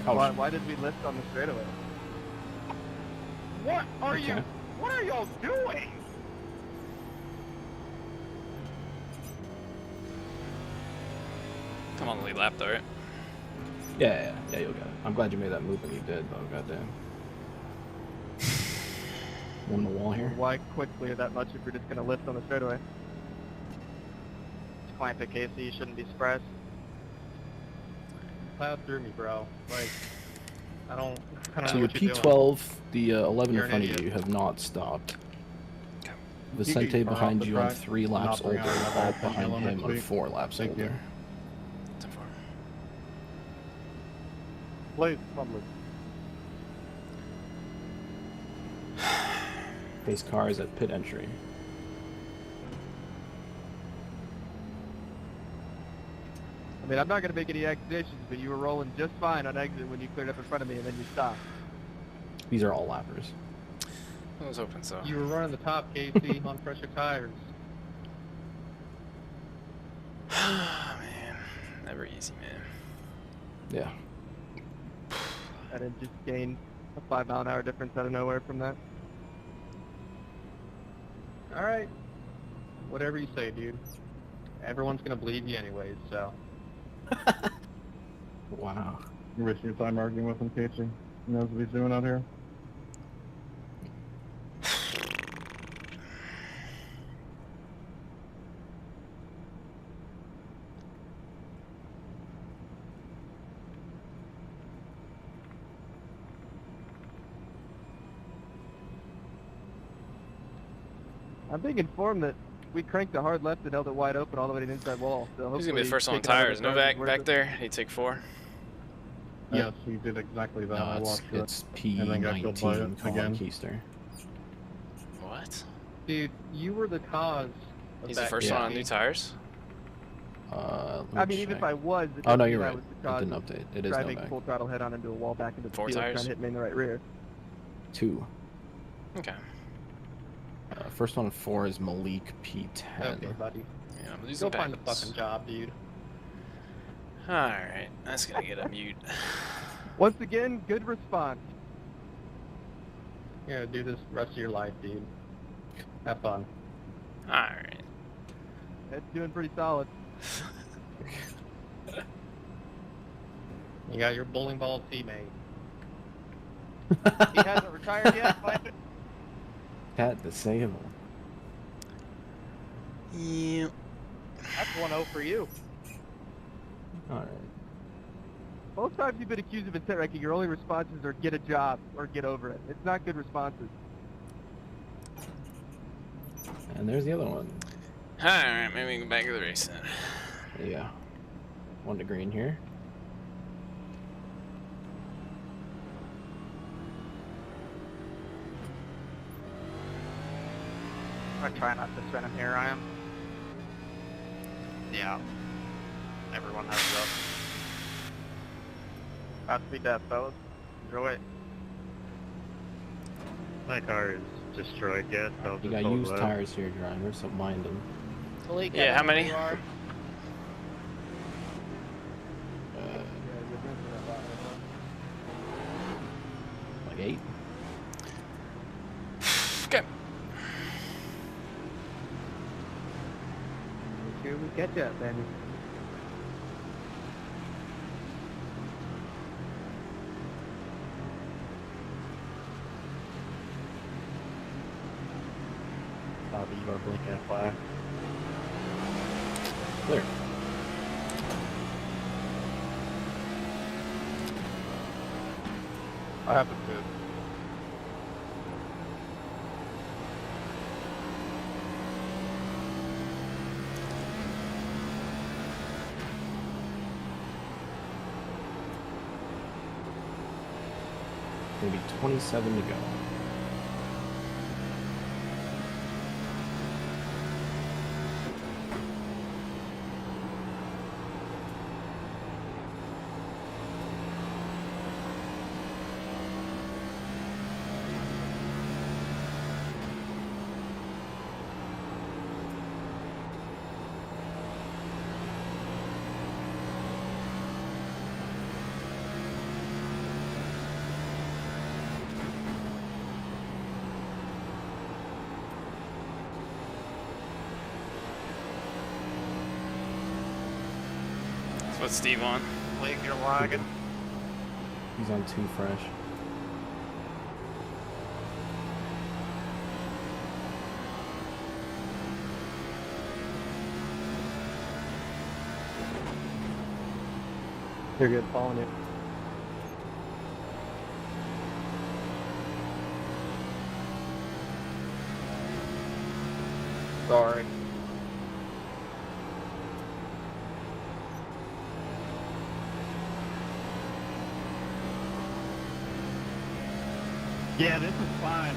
Ouch. Why did we lift on the straightaway? What are Okay. you? What are y'all doing? Come on, lead lap though, right? Yeah, you'll get it. I'm glad you made that move when you did, though. Goddamn. On the wall here. Why quickly that much if you're just gonna lift on the straightaway? It's clamp it, Casey. You shouldn't be surprised. Plowed through me, bro. Like, I don't So know your what you're P12, the 11 You're in an front idiot. of you have not stopped. You Vicente get far behind off the you on track, 3 not laps bring older, out another all 10 behind yellow him next on week. 4 laps Thank you. older. 10-4. Please, probably. Pace car is at pit entry. I mean, I'm not gonna make any accusations, but you were rolling just fine on exit when you cleared up in front of me, and then you stopped. These are all lappers. I was hoping so. You were running the top, Casey, on pressure tires. Man, never easy, man. Yeah. I didn't just gain a 5 mile an hour difference out of nowhere from that. Alright. Whatever you say, dude. Everyone's gonna believe you anyways, so. Wow. You're wasting your time arguing with him, Casey. He knows what he's doing out here. I'm being informed that we cranked a hard left and held it wide open all the way to the inside wall. So Who's gonna be the first one on taking out tires? the cars Novak is worth back it. there. He take 4. Yes, he did exactly that. I No, watched it's it. And then got killed by P19 it Colin again. Keister. What? Dude, you were the cause of He's the that first game. one on new tires? Let I me mean, even check. if I was, it Oh, no, doesn't you're mean I right. was the It cause didn't of update. It is driving Novak. full throttle head on into a wall back into the 4 field, tires? trying to hit me in the right rear. 2. Okay. First one on 4 is Malik P10. Okay, buddy. Yeah, I'm losing Go find a packets. fucking job, dude. Alright, that's gonna get a mute. Once again, good response. You're gonna do this the rest of your life, dude. Have fun. Alright. It's doing pretty solid. You got your bowling ball teammate. He hasn't retired yet, but Cat disabled. Yeah. That's 1-0 for you. All right. Both times you've been accused of intent wrecking, your only responses are get a job or get over it. It's not good responses. And there's the other one. Alright, maybe we can go back to the race then. Yeah. 1 to green here. I try not to spin him here, I am. Yeah. Everyone has it up. About to be death, fellas. Enjoy it. My car is destroyed yet. So I'll You just got hold used low. tires here, driver, so mind them. Malik, Yeah, how many? you are. Like 8. Okay. Here we catch up, baby. Bobby, you are blinking at flag. Clear. I have a good. Maybe 27 to go. What's Steve on? Blake, you're lagging. He's on 2 fresh. You're good, following it. Sorry. Yeah, this is fine.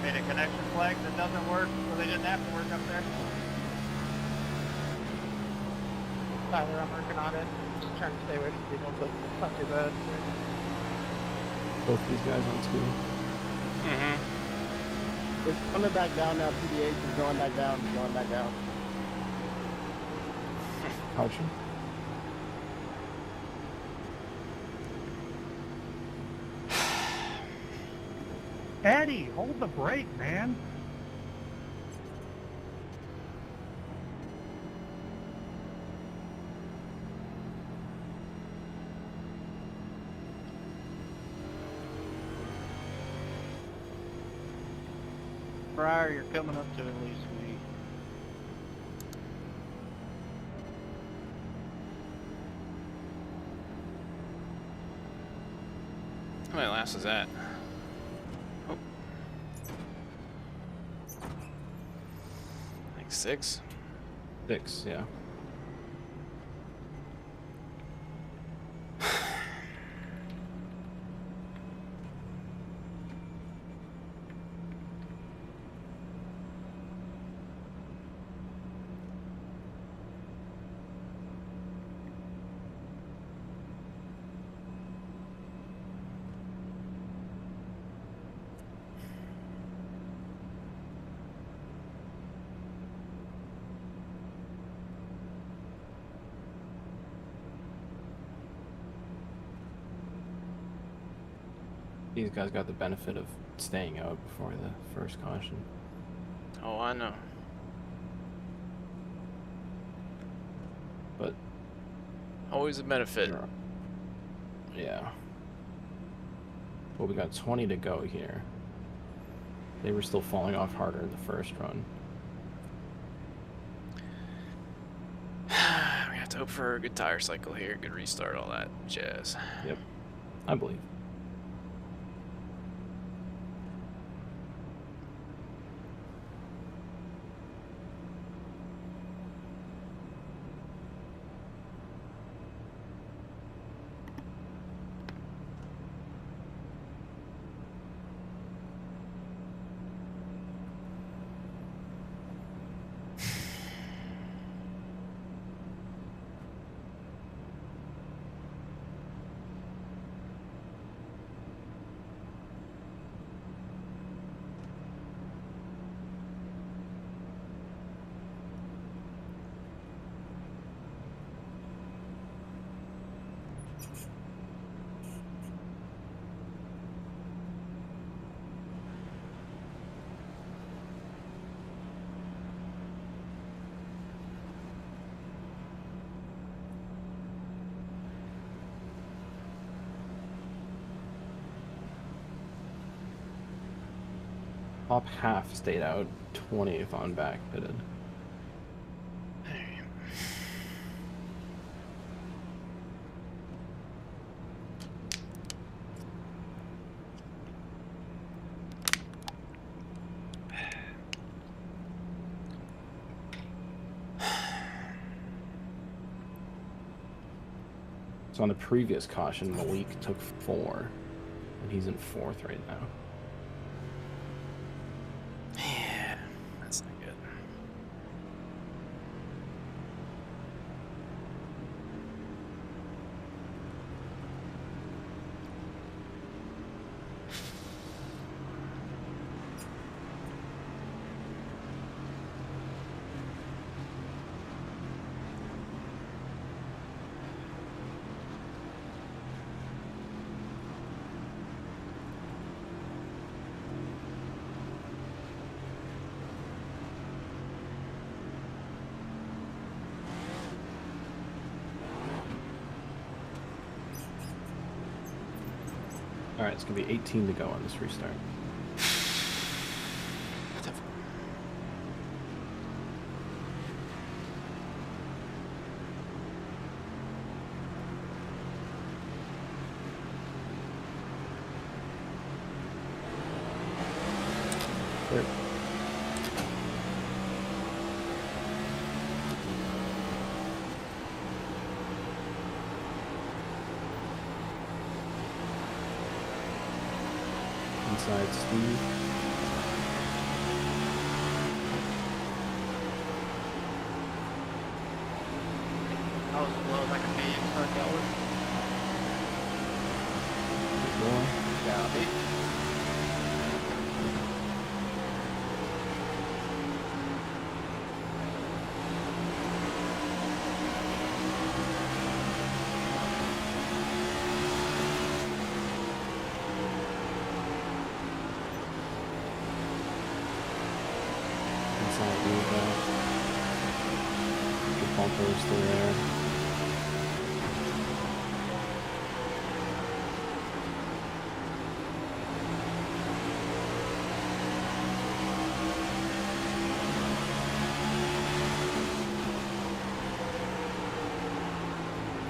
Made a connection flag that doesn't work, so they didn't have to work up there. Tyler, I'm working on it. Just trying to stay away from people, but it's not too bad. Both these guys on 2. Mm-hmm. It's coming back down now. PDH is going back down. Going back down. Caution. Eddie, hold the brake, man. Briar, you're coming up to at least me. How many laps is that? Oh. Like 6? 6, yeah. These guys got the benefit of staying out before the first caution. Oh, I know. But always a benefit. yeah. Well, we got 20 to go here. They were still falling off harder in the first run. We have to hope for a good tire cycle here, good restart, all that jazz. Yep, I believe. Top half stayed out, 20th on back pitted. So on the previous caution, Malik took 4, and he's in 4th right now. Yeah, that's not good. Alright, it's going to be 18 to go on this restart. There. Inside Steve. That was as low as I can be in start that one. More. Copy. Inside Eva. The bumper is still there.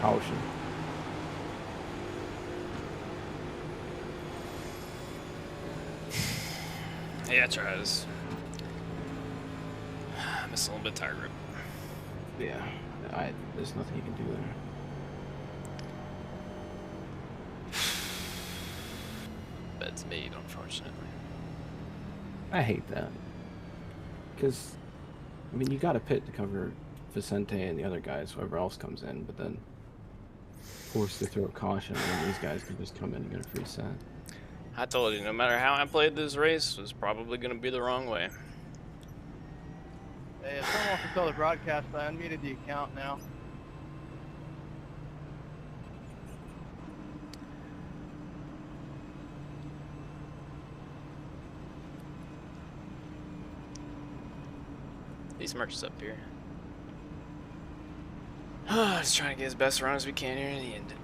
Caution. Yeah, tries. Miss a little bit tire grip. Yeah, there's nothing you can do there. Bed's made, unfortunately. I hate that. Because, I mean, you got to pit to cover Vicente and the other guys, whoever else comes in, but then forced to throw a caution, and then these guys can just come in and get a free set. I told you, no matter how I played this race, it was probably going to be the wrong way. Hey, if someone wants to tell the broadcast, I unmuted the account now. These merchants up here. Just trying to get as best run as we can here in the end.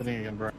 I think again, bro.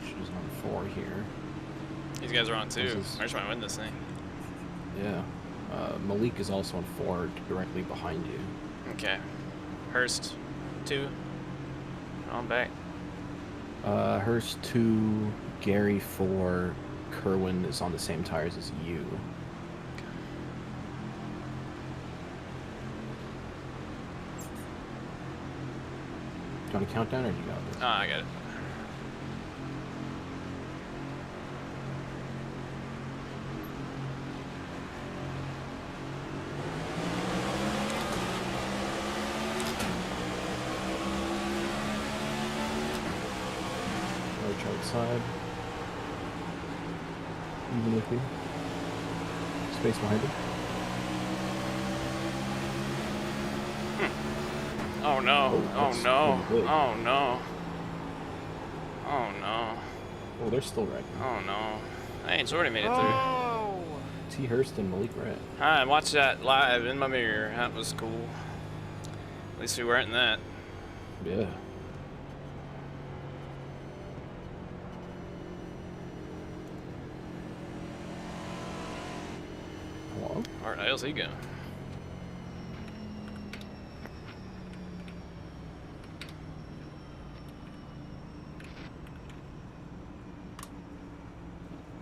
She's on 4 here. These guys are on 2. This is- I just might win this thing. Yeah. Malik is also on 4, directly behind you. Okay. Hurst, 2. On back. Hurst 2, Gary 4, Kerwin is on the same tires as you. Do you want a countdown or do you got this? I got it. Roach outside. Even with me. Space behind you. Oh no. Oh that's no. pretty big. Oh no. Oh no. Oh, they're still wrecking. Oh no. Hey, Jordy made it through. Oh! T. Hurst and Malik Red. I watched that live in my mirror. That was cool. At least we weren't in that. Yeah. Hello? Where the hell's he going?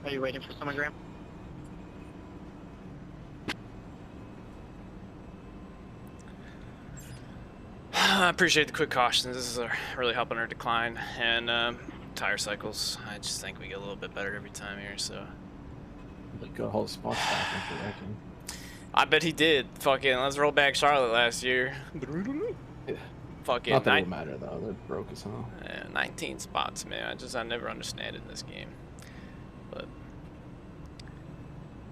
Are you waiting for someone, Graham? I appreciate the quick cautions. This is really helping our decline and tire cycles. I just think we get a little bit better every time here. So Like, got all the spots back after wrecking. I bet he did. Fucking let's roll back Charlotte last year. Yeah. Fucking Not that it would matter though. They're broke as hell. 19 spots, man. I never understand it in this game. But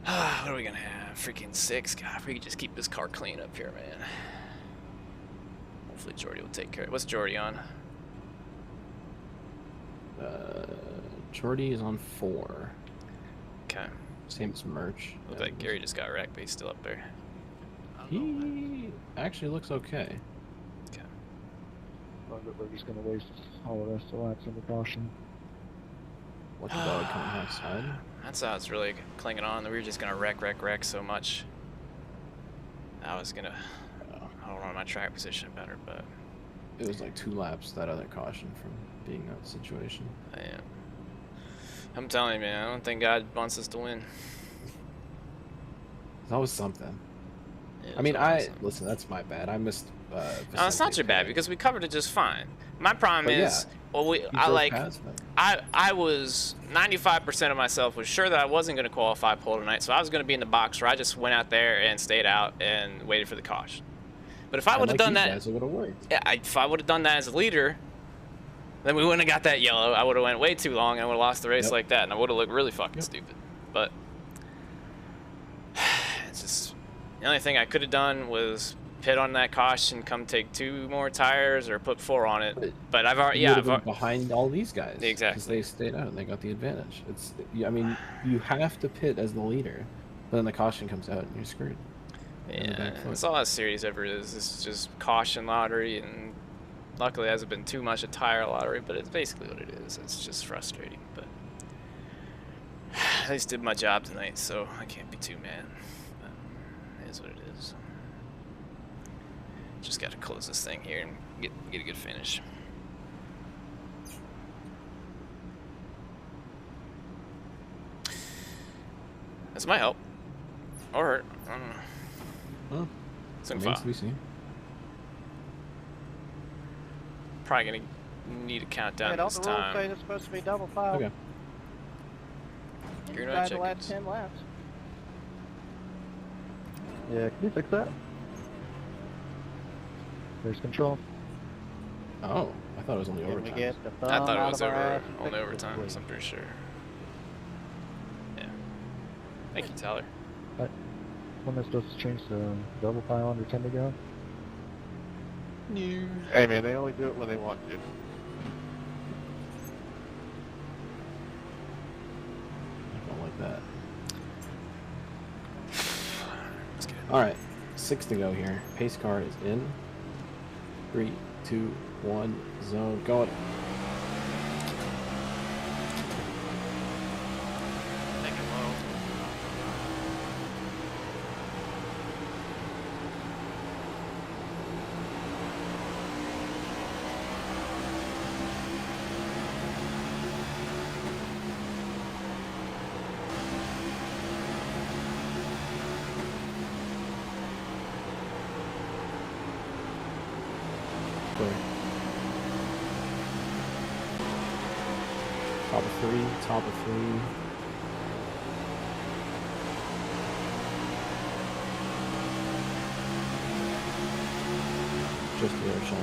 what are we gonna have? Freaking 6. God, if we could just keep this car clean up here, man. Hopefully Jordy will take care of it. What's Jordy on? Jordy is on 4. Okay. Same as Merch. Looks like Gary just got wrecked, but he's still up there. He actually looks okay. Okay. We're just going to waste all the rest of the laps under caution. Lucky dog coming outside. That's how it's really clinging on. We were just gonna wreck so much. I was gonna hold on my track position better, but It was like 2 laps that other caution from being in that situation. yeah. I'm telling you, man, I don't think God wants us to win. That was something. Yeah, I mean, it's awesome. listen, that's my bad. I missed. No, it's not your bad because we covered it just fine. My problem But is, yeah, well, I was 95% of myself was sure that I wasn't going to qualify pole tonight, so I was going to be in the box where I just went out there and stayed out and waited for the caution. But if I would have done that, it would have worked. yeah, if I would have done that as a leader, then we wouldn't have got that yellow. I would have went way too long and I would have lost the race like that, and I would have looked really fucking stupid. But it's just the only thing I could have done was pit on that caution, come take 2 more tires, or put 4 on it. But I've already, You would have been behind all these guys. Exactly. Because they stayed out and they got the advantage. It's, I mean, you have to pit as the leader, but then the caution comes out and you're screwed. Yeah, that's all that series ever is. It's just caution lottery, and luckily it hasn't been too much a tire lottery, but it's basically what it is. It's just frustrating, but at least did my job tonight, so I can't be too mad. But it is what it is. Just got to close this thing here and get a good finish. This might help. Or hurt. I don't know. Well, Some remains fun. to be seen. Probably gonna need a countdown Don't this the rules say time. it's supposed to be double file? Okay. You're Inside not the last checking. 10 laps. Yeah, can you fix that? There's control. Oh, I thought it was only Can we overtime. get the I thumb thought it out was of our over ass and only fix this, overtime. please? I'm pretty sure. Yeah. Thank you, Tyler. When am I supposed to change to double file under 10 to go? Hey man, they only do it when they want to. I don't like that. Let's get it. All right, 6 to go here. Pace car is in. 3, 2, 1, zone, going. Take it low. Clear. Top of 3, top of 3. Just inertial.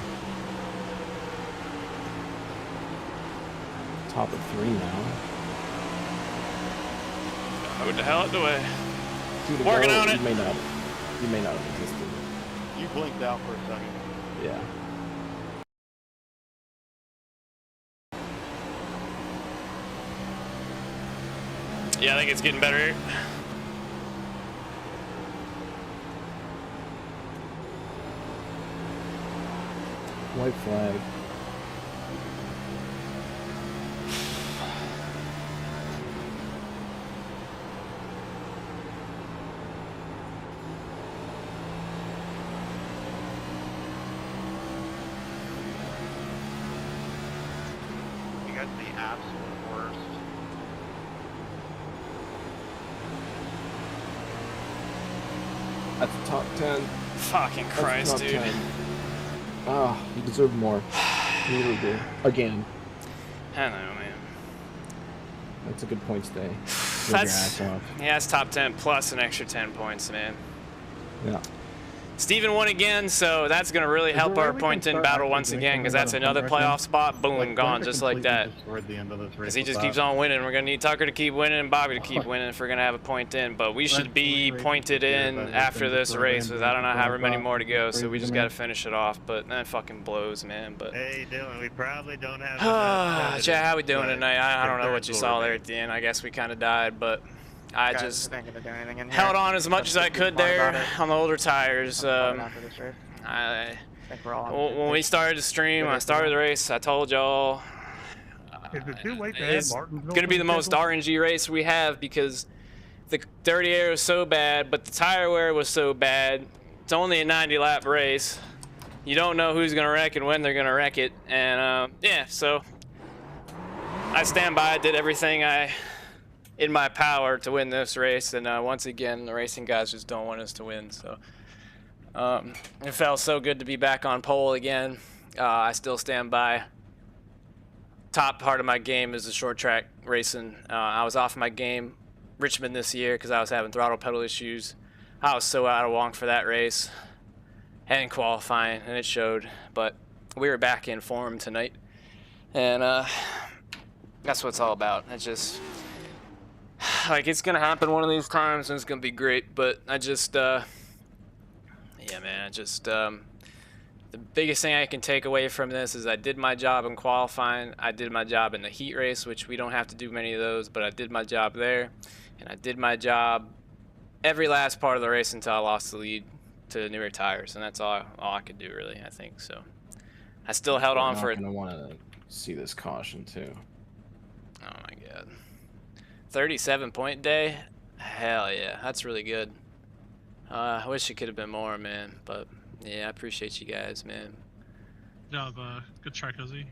Top of 3 now. Moved the hell out the way. 2 to Working go. on it. You may not have existed. You blinked out for a second. Yeah. Yeah, I think it's getting better. White flag. You got the absolute worst. That's the top 10. Fucking That's the Christ, top dude. 10. Ah, you deserve more. You really do. Again. I don't know, man. That's a good points day. Give your That's ass off. yeah, it's top 10 plus an extra 10 points, man. Yeah. Steven won again, so that's going to really Is there help a way our we can point in start battle actually once doing again, something because about that's a another point record? playoff spot. Boom, Like, gone, Tucker just like that. completely destroyed the end of this race Because he with just that. keeps on winning. We're going to need Tucker to keep winning and Bobby to keep winning if we're going to have a point in. But we should be pointed in after this race with I don't know however many more to go, so we just got to finish it off. But that fucking blows, man. But Hey, Dylan, we probably don't have Chad, how we doing but tonight? I don't know what concerns you will saw there remain. at the end. I guess we kind of died, but I Guys, just I ain't gonna do anything in here. held on as much as I could there on the older tires. After this race. I I think we're all on when we started the stream, I started the race. I told y'all Is it too late to add it's Martinsville going to be to the most schedule? RNG race we have because the dirty air was so bad, but the tire wear was so bad. It's only a 90-lap race. You don't know who's going to wreck and when they're going to wreck it. And yeah, so I stand by. I did everything in my power to win this race. And once again, the racing guys just don't want us to win. So it felt so good to be back on pole again. I still stand by. Top part of my game is the short track racing. I was off my game Richmond this year because I was having throttle pedal issues. I was so out of wonk for that race and qualifying, and it showed. But we were back in form tonight, and that's what it's all about. It's just like it's gonna happen one of these times, and it's gonna be great. But I just, yeah, man, just. The biggest thing I can take away from this is I did my job in qualifying. I did my job in the heat race, which we don't have to do many of those, but I did my job there. And I did my job every last part of the race until I lost the lead to newer tires. And that's all I could do, really, I think. So I still held on for it. I'm going to want to see this caution, too. Oh, my God. 37-point day? Hell yeah. That's really good. I wish it could have been more, man. But Yeah, I appreciate you guys, man. Good job, good try, Cozy.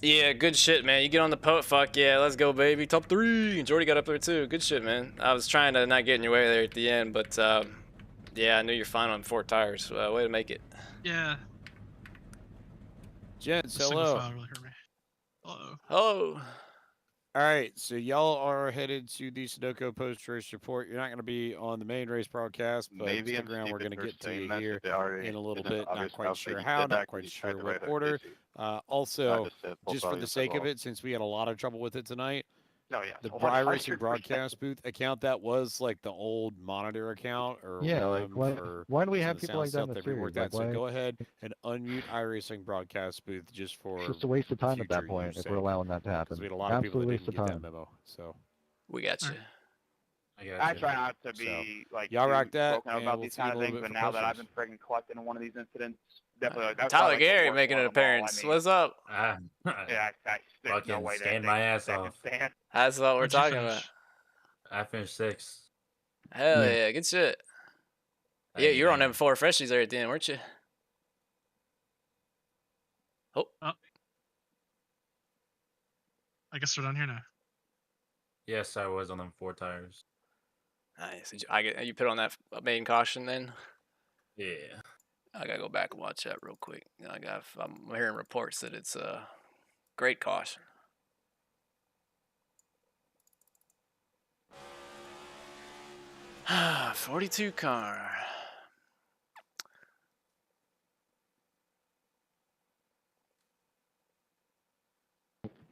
Yeah, good shit, man. You get on the poet, fuck yeah, let's go, baby. Top 3. And Jordy got up there too. Good shit, man. I was trying to not get in your way there at the end, but yeah, I knew you're fine on 4 tires. Way to make it. Yeah. Gents, The single hello. file really hurt me. Hello. Hello. All right, so y'all are headed to the Sudoku post-race report. You're not going to be on the main race broadcast, but Maybe stick I'm around. We're going stupid to for get to saying you that here if they already in a little did an bit. Not obvious quite stuff that sure you how, did not back when quite you tried sure to what write it, order. did you? Also, just said both just for the values sake of involved. it, since we had a lot of trouble with it tonight, No, yeah, the 100%. iRacing broadcast booth account, that was like the old monitor account or Yeah, like, why do we some have of the people sound like that in stuff the that we series? worked Like, out. So why? go ahead and unmute iRacing broadcast booth just for It's just a waste of time at that future point use if we're sake. allowing that to happen. Because we had a lot of people that Absolute didn't waste get of that time. memo. So We got you. I try not to be like y'all too rock that, spoken and about we'll these see you kind in of a little things, bit but for now that I've posters. been friggin' collecting in one of these incidents, definitely like, that's Tyler probably, like, the Gary worst making one an of them all. appearance. I mean, What's up? yeah, there's no Fucking way that skating thing my ass that can off. stand. That's what we're Where'd you talking about. finish? I finished 6th. Hell yeah, good shit. Yeah, Thank you were on you. them 4 freshies there at the end, weren't you? Oh. I guess we're done here now. Yes, I was on them 4 tires. Nice. You put on that main caution then? Yeah. I gotta go back and watch that real quick. I'm hearing reports that it's a great caution. Ah, 42 car.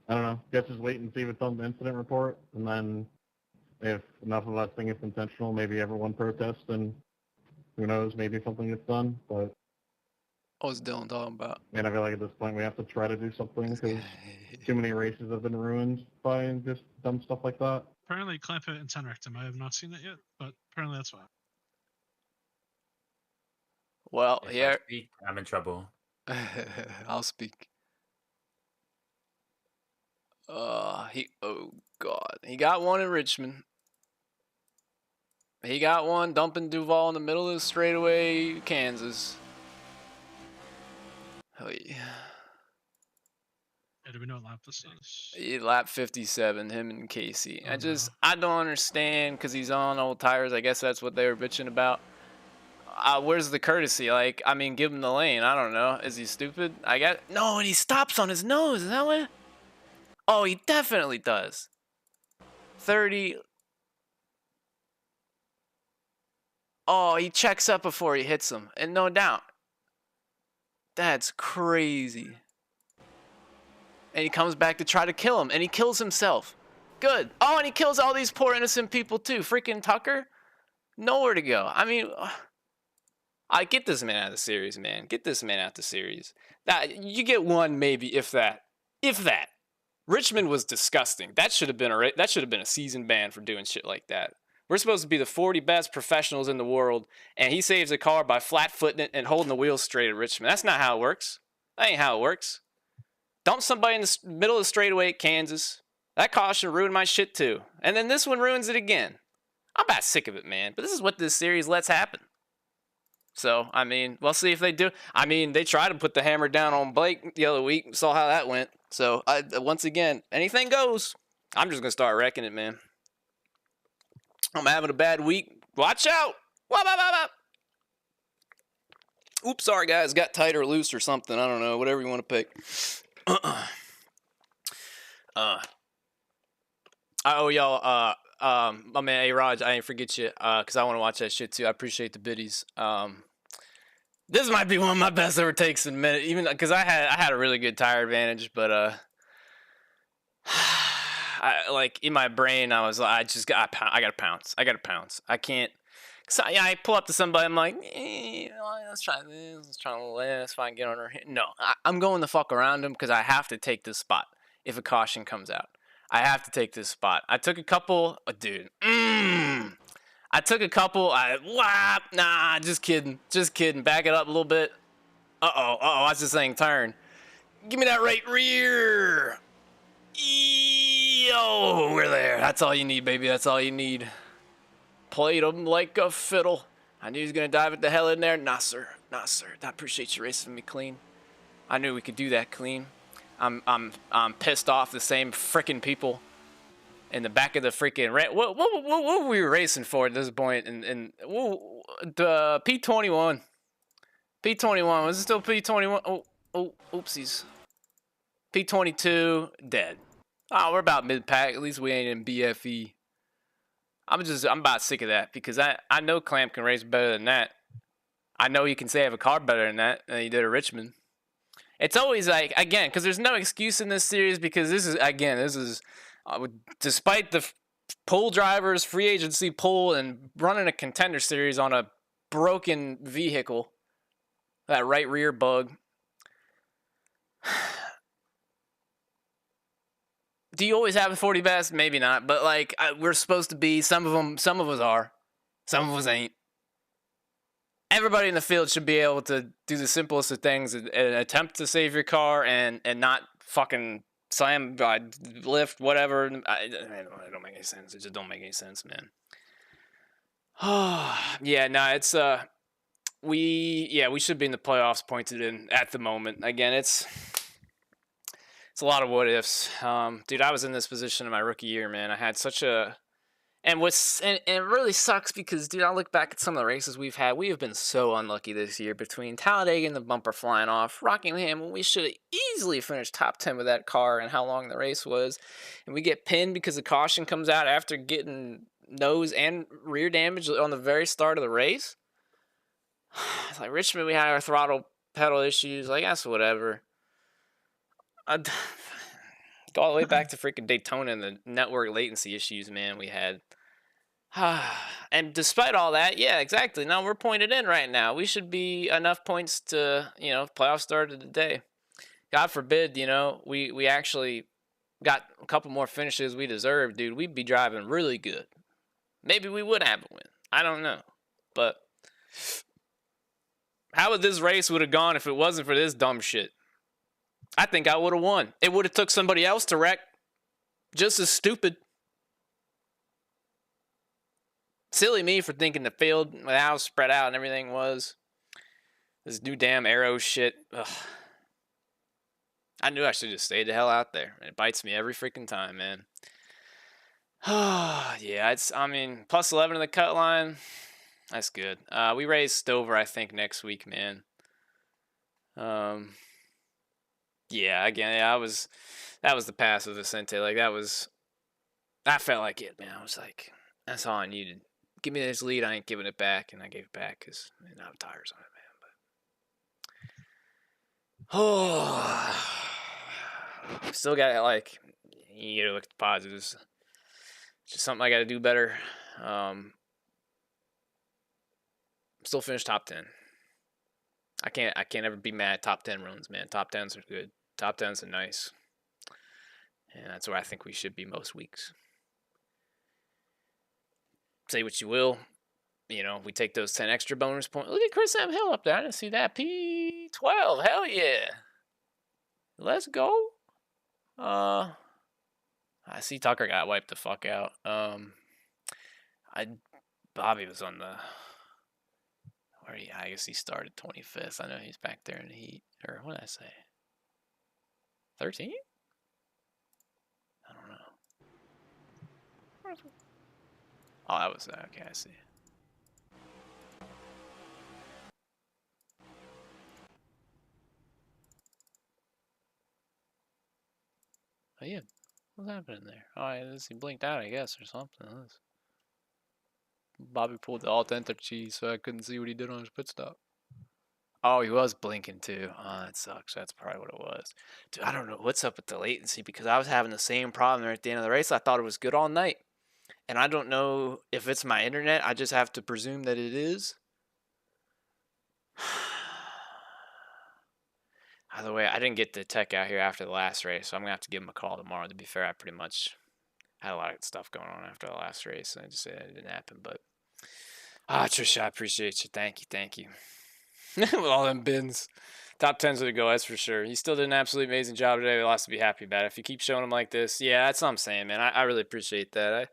I don't know. Guess just wait and see what's on the incident report, and then if enough of us think it's intentional, maybe everyone protests, and who knows, maybe something gets done. But What's Dylan talking about? man, I feel like at this point we have to try to do something because too many races have been ruined by just dumb stuff like that. Apparently, clamp it and 10 rectum. I have not seen that yet, but apparently that's why. Well, If yeah. I speak, I'm in trouble. I'll speak. Oh God. He got one in Richmond. He got one dumping Duval in the middle of the straightaway, Kansas. Oh yeah. Yeah, do we know what lap this is? Lap 57, him and Casey. I don't understand because he's on old tires. I guess that's what they were bitching about. Where's the courtesy? Like, I mean, give him the lane. I don't know. Is he stupid? No, and he stops on his nose. Is that what? Oh, he definitely does. 30. Oh, he checks up before he hits him, and no doubt. That's crazy. And he comes back to try to kill him, and he kills himself. Good. Oh, and he kills all these poor innocent people too. Freaking Tucker. Nowhere to go. I mean, I get this man out of the series, man. Get this man out of the series. You get one, maybe, if that. If that. Richmond was disgusting. That should have been a season ban for doing shit like that. We're supposed to be the 40 best professionals in the world, and he saves a car by flat-footing it and holding the wheels straight at Richmond. That's not how it works. That ain't how it works. Dump somebody in the middle of the straightaway at Kansas. That caution ruined my shit too. And then this one ruins it again. I'm about sick of it, man. But this is what this series lets happen. So, I mean, we'll see if they do. I mean, they tried to put the hammer down on Blake the other week. Saw how that went. So, once again, anything goes. I'm just going to start wrecking it, man. I'm having a bad week. Watch out. Oops, sorry, guys. Got tight or loose or something. I don't know. Whatever you want to pick. Y'all, my man, hey, Raj, I ain't forget you, because I want to watch that shit, too. I appreciate the biddies. This might be one of my best ever takes in a minute, even because I had a really good tire advantage, but in my brain, I was like, I gotta pounce. I can't. So I pull up to somebody, I'm like, let's try this, let's try this, if I can get on her hit. No, I'm going the fuck around him because I have to take this spot if a caution comes out. I have to take this spot. I took a couple, nah, just kidding. Back it up a little bit. Watch this thing turn. Give me that right rear. Yo, we're there. That's all you need, baby. That's all you need. Played him like a fiddle. I knew he was going to dive it the hell in there. Nah, sir. Nah, sir. I appreciate you racing me clean. I knew we could do that clean. I'm pissed off the same freaking people in the back of the freaking what were we racing for at this point? And the P21. P21 was it still P21? Oh, oopsies. P22 dead. Oh, we're about mid pack. At least we ain't in BFE. I'm about sick of that because I know Clamp can race better than that. I know he can save a car better than that than he did at Richmond. It's always like, again, because there's no excuse in this series because this is despite the pool drivers, free agency pool, and running a contender series on a broken vehicle, that right rear bug. Do you always have a 40 best? Maybe not, but like we're supposed to be. Some of us are, some of us ain't. Everybody in the field should be able to do the simplest of things and attempt to save your car and not fucking slam, lift, whatever. It don't make any sense. It just don't make any sense, man. Yeah, no, it's we should be in the playoffs pointed in at the moment. Again, it's a lot of what ifs. Dude, I was in this position in my rookie year, man. I had such a and it really sucks because, dude, I look back at some of the races we've had. We have been so unlucky this year between Talladega and the bumper flying off, Rockingham when we should have easily finished top 10 with that car and how long the race was, and we get pinned because the caution comes out after getting nose and rear damage on the very start of the race. It's like Richmond, we had our throttle pedal issues. Like, that's whatever. Go all the way back to freaking Daytona and the network latency issues, man, we had. And despite all that, yeah, exactly. Now we're pointed in right now. We should be enough points to, playoff started today. God forbid, we actually got a couple more finishes we deserve, dude. We'd be driving really good. Maybe we would have a win. I don't know. But how would this race would have gone if it wasn't for this dumb shit? I think I would have won. It would have took somebody else to wreck. Just as stupid. Silly me for thinking the field, how spread out and everything was. This new damn arrow shit. Ugh. I knew I should have stayed the hell out there. It bites me every freaking time, man. Yeah, plus 11 in the cut line. That's good. We raise Stover, I think, next week, man. Yeah, again, that was the pass with Vicente. Like, I felt like it, man. I was like, that's all I needed. Give me this lead, I ain't giving it back, and I gave it back because I didn't have tires on it, man. But still got you gotta look at the positives. It's just something I gotta do better. Still finished top 10. I can't ever be mad at top 10 runs, man. Top 10s are good. Top 10s are nice. And that's where I think we should be most weeks. Say what you will. We take those 10 extra bonus points. Look at Chris M. Hill up there. I didn't see that. P12. Hell yeah. Let's go. I see Tucker got wiped the fuck out. Bobby was on the... I guess he started 25th. I know he's back there in the heat. Or what did I say? 13? I don't know. Oh, that was that. Okay, I see. Oh, yeah. What's happening there? Oh, he blinked out, I guess, or something. Bobby pulled the alt-enter cheese, so I couldn't see what he did on his pit stop. Oh, he was blinking too. Oh, that sucks. That's probably what it was. Dude, I don't know what's up with the latency because I was having the same problem there at the end of the race. I thought it was good all night. And I don't know if it's my internet. I just have to presume that it is. Either way, I didn't get the tech out here after the last race, so I'm going to have to give him a call tomorrow. To be fair, I pretty much had a lot of stuff going on after the last race, and I just said it didn't happen. But, Trisha, I appreciate you. Thank you. With all them bins. Top 10s to go, that's for sure. He still did an absolutely amazing job today. Lots to be happy about. If you keep showing him like this, yeah, that's what I'm saying, man. I really appreciate that.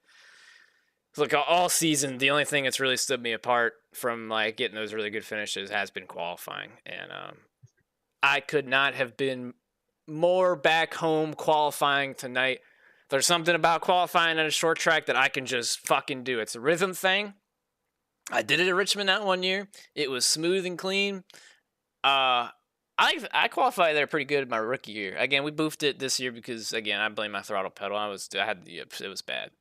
Look, all season, the only thing that's really stood me apart from like getting those really good finishes has been qualifying, and I could not have been more back home qualifying tonight. There's something about qualifying at a short track that I can just fucking do. It's a rhythm thing. I did it at Richmond that one year. It was smooth and clean. I qualified there pretty good my rookie year. Again, we boofed it this year because again I blame my throttle pedal. It was bad.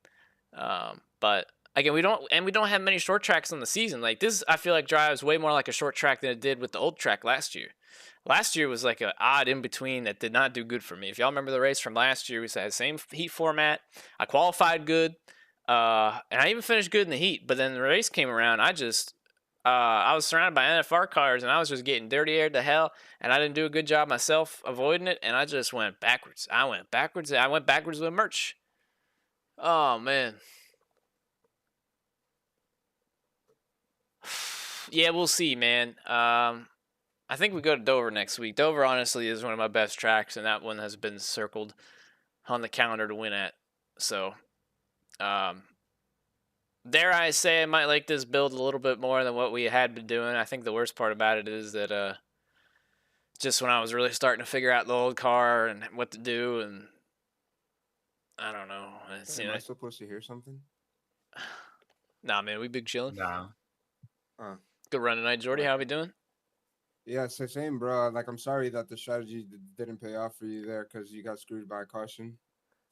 But again, we don't have many short tracks on the season. Like this, I feel like drives way more like a short track than it did with the old track last year. Last year was like an odd in between that did not do good for me. If y'all remember the race from last year, we had the same heat format. I qualified good, and I even finished good in the heat. But then the race came around. I was surrounded by NFR cars, and I was just getting dirty aired to hell, and I didn't do a good job myself avoiding it, and I just went backwards. I went backwards with merch. Oh, man. Yeah, we'll see, man. I think we go to Dover next week. Dover, honestly, is one of my best tracks, and that one has been circled on the calendar to win at. So, dare I say I might like this build a little bit more than what we had been doing. I think the worst part about it is that just when I was really starting to figure out the old car and what to do, and I don't know. Am I supposed to hear something? Nah, man, we big chilling. Nah. Good run tonight, Jordy. How we doing? Yeah, it's the same, bro. Like, I'm sorry that the strategy didn't pay off for you there because you got screwed by a caution.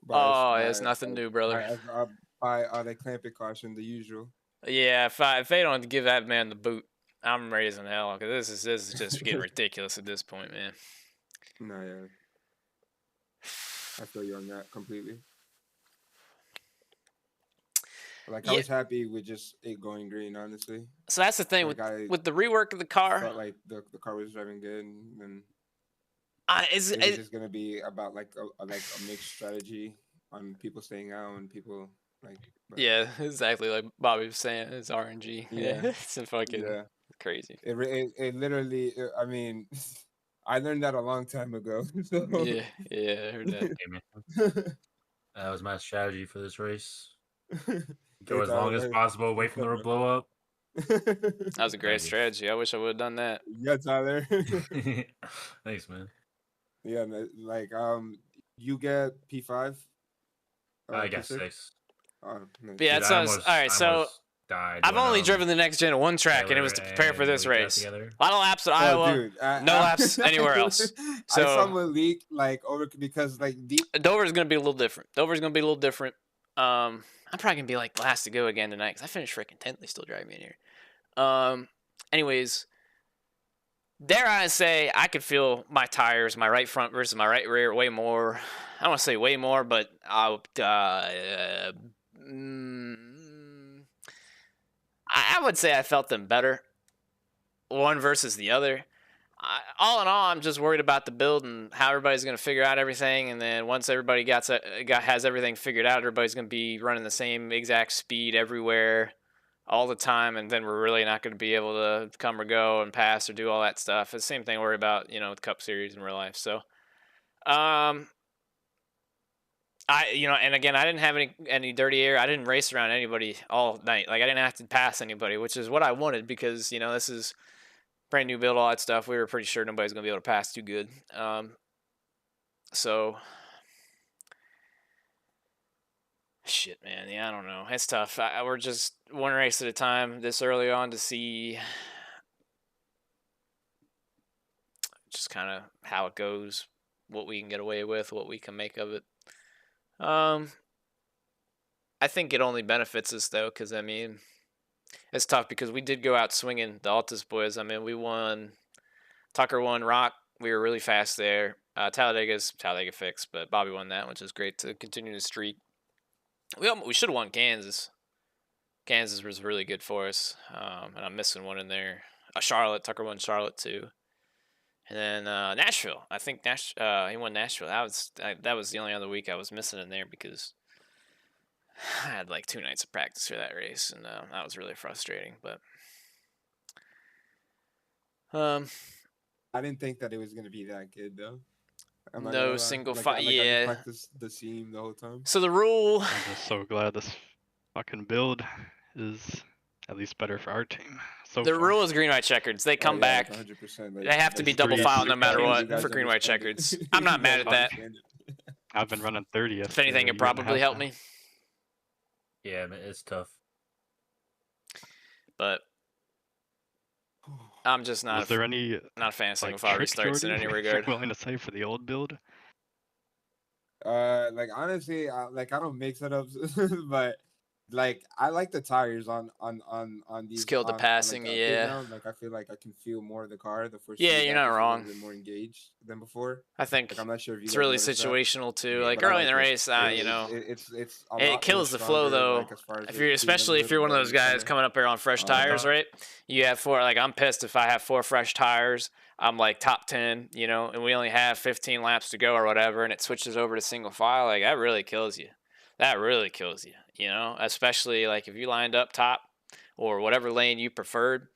It's nothing new, brother. By the clamping caution, the usual. Yeah, if they don't give that man the boot, I'm raising hell because this is just getting ridiculous at this point, man. No, yeah. I feel you on that completely. Like, I was happy with just it going green, honestly. So that's the thing with the rework of the car. I felt like the car was driving good, and it's just gonna be about like a mixed strategy on people staying out and people like. Yeah, exactly like Bobby was saying. It's RNG. Yeah, it's fucking crazy. It literally. I mean, I learned that a long time ago. So. Yeah, I heard that. Hey, man. That was my strategy for this race. Go as long as possible, wait for them to blow up. That was a great strategy. I wish I would have done that. Yeah, Tyler. Thanks, man. Yeah, like you get P5. I got 6. Yeah, it's all right. So I've only driven the next gen at one track, and it was to prepare for this race. A lot of laps at Iowa, dude, no laps anywhere else. So I saw Malik like over because like Dover's gonna be a little different. I'm probably gonna be like last to go again tonight because I finished freaking 10th. They still drive me in here. Anyways, dare I say I could feel my tires, my right front versus my right rear, way more. I don't want to say way more, but I would say I felt them better, one versus the other. All in all, I'm just worried about the build and how everybody's going to figure out everything. And then once everybody has everything figured out, everybody's going to be running the same exact speed everywhere all the time. And then we're really not going to be able to come or go and pass or do all that stuff. It's the same thing I worry about, with Cup Series in real life. So, and again, I didn't have any dirty air. I didn't race around anybody all night. Like I didn't have to pass anybody, which is what I wanted because, this is brand new build, all that stuff. We were pretty sure nobody's going to be able to pass too good. So, shit, man. Yeah, I don't know. It's tough. We're just one race at a time this early on to see just kind of how it goes, what we can get away with, what we can make of it. I think it only benefits us, though, because, it's tough because we did go out swinging the Altus boys. We won. Tucker won Rock. We were really fast there. Talladega fixed, but Bobby won that, which is great to continue the streak. We should have won Kansas. Kansas was really good for us, and I'm missing one in there. Charlotte. Tucker won Charlotte too. And then Nashville. I think he won Nashville. That was the only other week I was missing in there because I had like 2 nights of practice for that race, and that was really frustrating. But I didn't think that it was gonna be that good though. No single fight. Yeah, I practiced the seam the whole time. So the rule. I'm just so glad this fucking build is at least better for our team so The far. rule is green, white, checkered. They come back. 100%. They have to be double file no matter what for green, white, checkers. I'm not mad at that. I've been running 30th. If anything, it probably helped me. Yeah, man, it's tough. But I'm just not. Was there any not a fan of single like, file tricks, restarts in Jordy, any you're regard. willing to say for the old build? Like honestly, I don't mix it up, but like I like the tires on these. Skill to passing, pit yeah. round. Like I feel like I can feel more of the car. The first. Yeah, few you're not laps is wrong. A little bit more engaged than before. I think like, I'm not sure if you it's guys really noticed that. situational too. Like But I early in the it. race, you know, it's a it lot kills more the flow stronger, though. like, as far as, If like, you're, being a especially if little you're one of better those in the guys center. coming up here on fresh tires, right? You have 4. Like I'm pissed if I have 4 fresh tires. I'm like top 10, you know, and we only have 15 laps to go or whatever, and it switches over to single file. Like that really kills you. That really kills you, you know, especially like if you lined up top or whatever lane you preferred,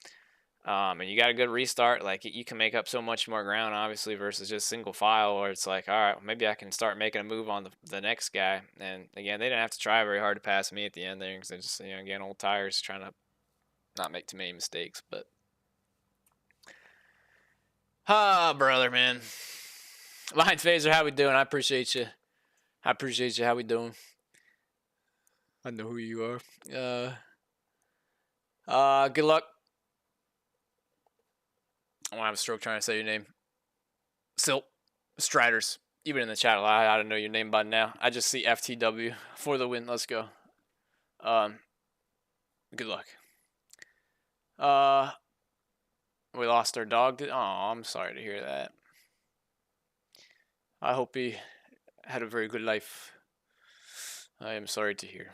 and you got a good restart, like you can make up so much more ground, obviously, versus just single file, where it's like, all right, maybe I can start making a move on the next guy. And again, they didn't have to try very hard to pass me at the end there because they just, you know, again, old tires trying to not make too many mistakes. But brother, man, Lions Phaser, how we doing? I appreciate you. I appreciate you. How we doing? I know who you are. Good luck. I want to have a stroke trying to say your name. Silk Striders. You've been in the chat a lot. I don't know your name by now. I just see FTW for the win. Let's go. Good luck. We lost our dog. Oh, I'm sorry to hear that. I hope he had a very good life. I am sorry to hear.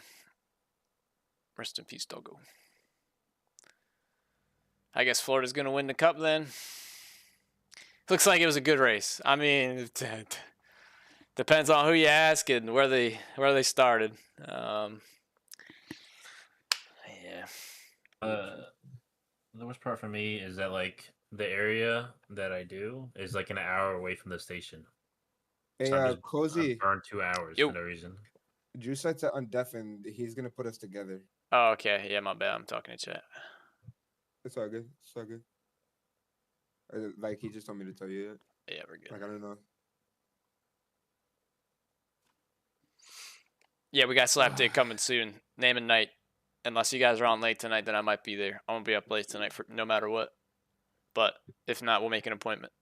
Rest in peace, doggo. I guess Florida's going to win the cup then. Looks like it was a good race. I mean, it depends on who you ask and where they started. Yeah. The worst part for me is that like the area that I do is like an hour away from the station. Hey, So I'm just Cozy. burned 2 hours for no reason. Drew said to undeafen. He's gonna put us together. Oh, okay. Yeah, my bad. I'm talking to chat. It's all good. It's all good. Like he just told me to tell you that. Yeah, we're good. Like I don't know. Yeah, we got Slap Day coming soon. Name and night. Unless you guys are on late tonight, then I might be there. I'm gonna be up late tonight for no matter what. But if not, we'll make an appointment.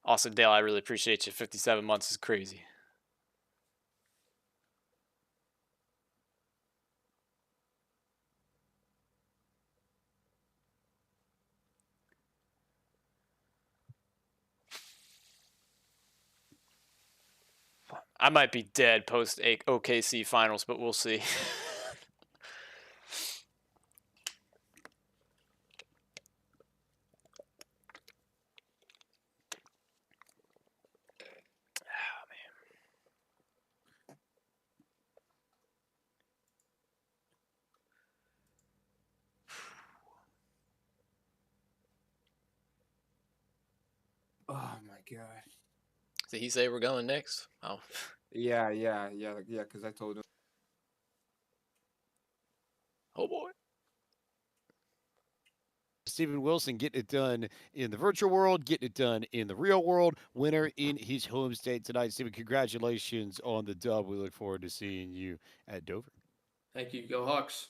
Also, Dale, I really appreciate you. 57 months is crazy. I might be dead post OKC finals, but we'll see. Oh my god. Did he say we're going next? Oh. Yeah. Because I told him. Oh boy. Steven Wilson getting it done in the virtual world, getting it done in the real world. Winner in his home state tonight. Steven, congratulations on the dub. We look forward to seeing you at Dover. Thank you. Go Hawks.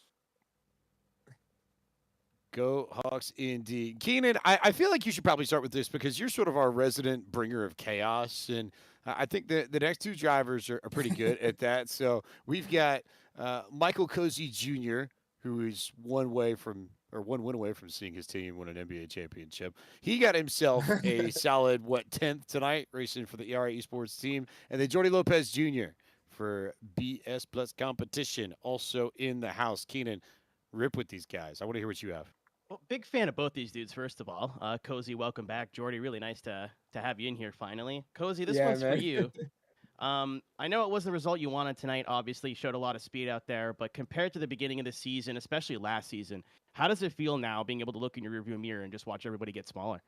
Go Hawks indeed. Keenan, I feel like you should probably start with this because you're sort of our resident bringer of chaos. And I think the next two drivers are pretty good at that. So we've got Michael Cozy Jr., who is one win away from seeing his team win an NBA championship. He got himself a solid, 10th tonight, racing for the ERA eSports team. And then Jordy Lopez Jr. for BS Plus competition, also in the house. Keenan, rip with these guys. I want to hear what you have. Well, big fan of both these dudes, first of all. Cozy, welcome back. Jordy, really nice to have you in here finally. Cozy, this one's for you. I know it wasn't the result you wanted tonight. Obviously, you showed a lot of speed out there, but compared to the beginning of the season, especially last season, how does it feel now being able to look in your rearview mirror and just watch everybody get smaller?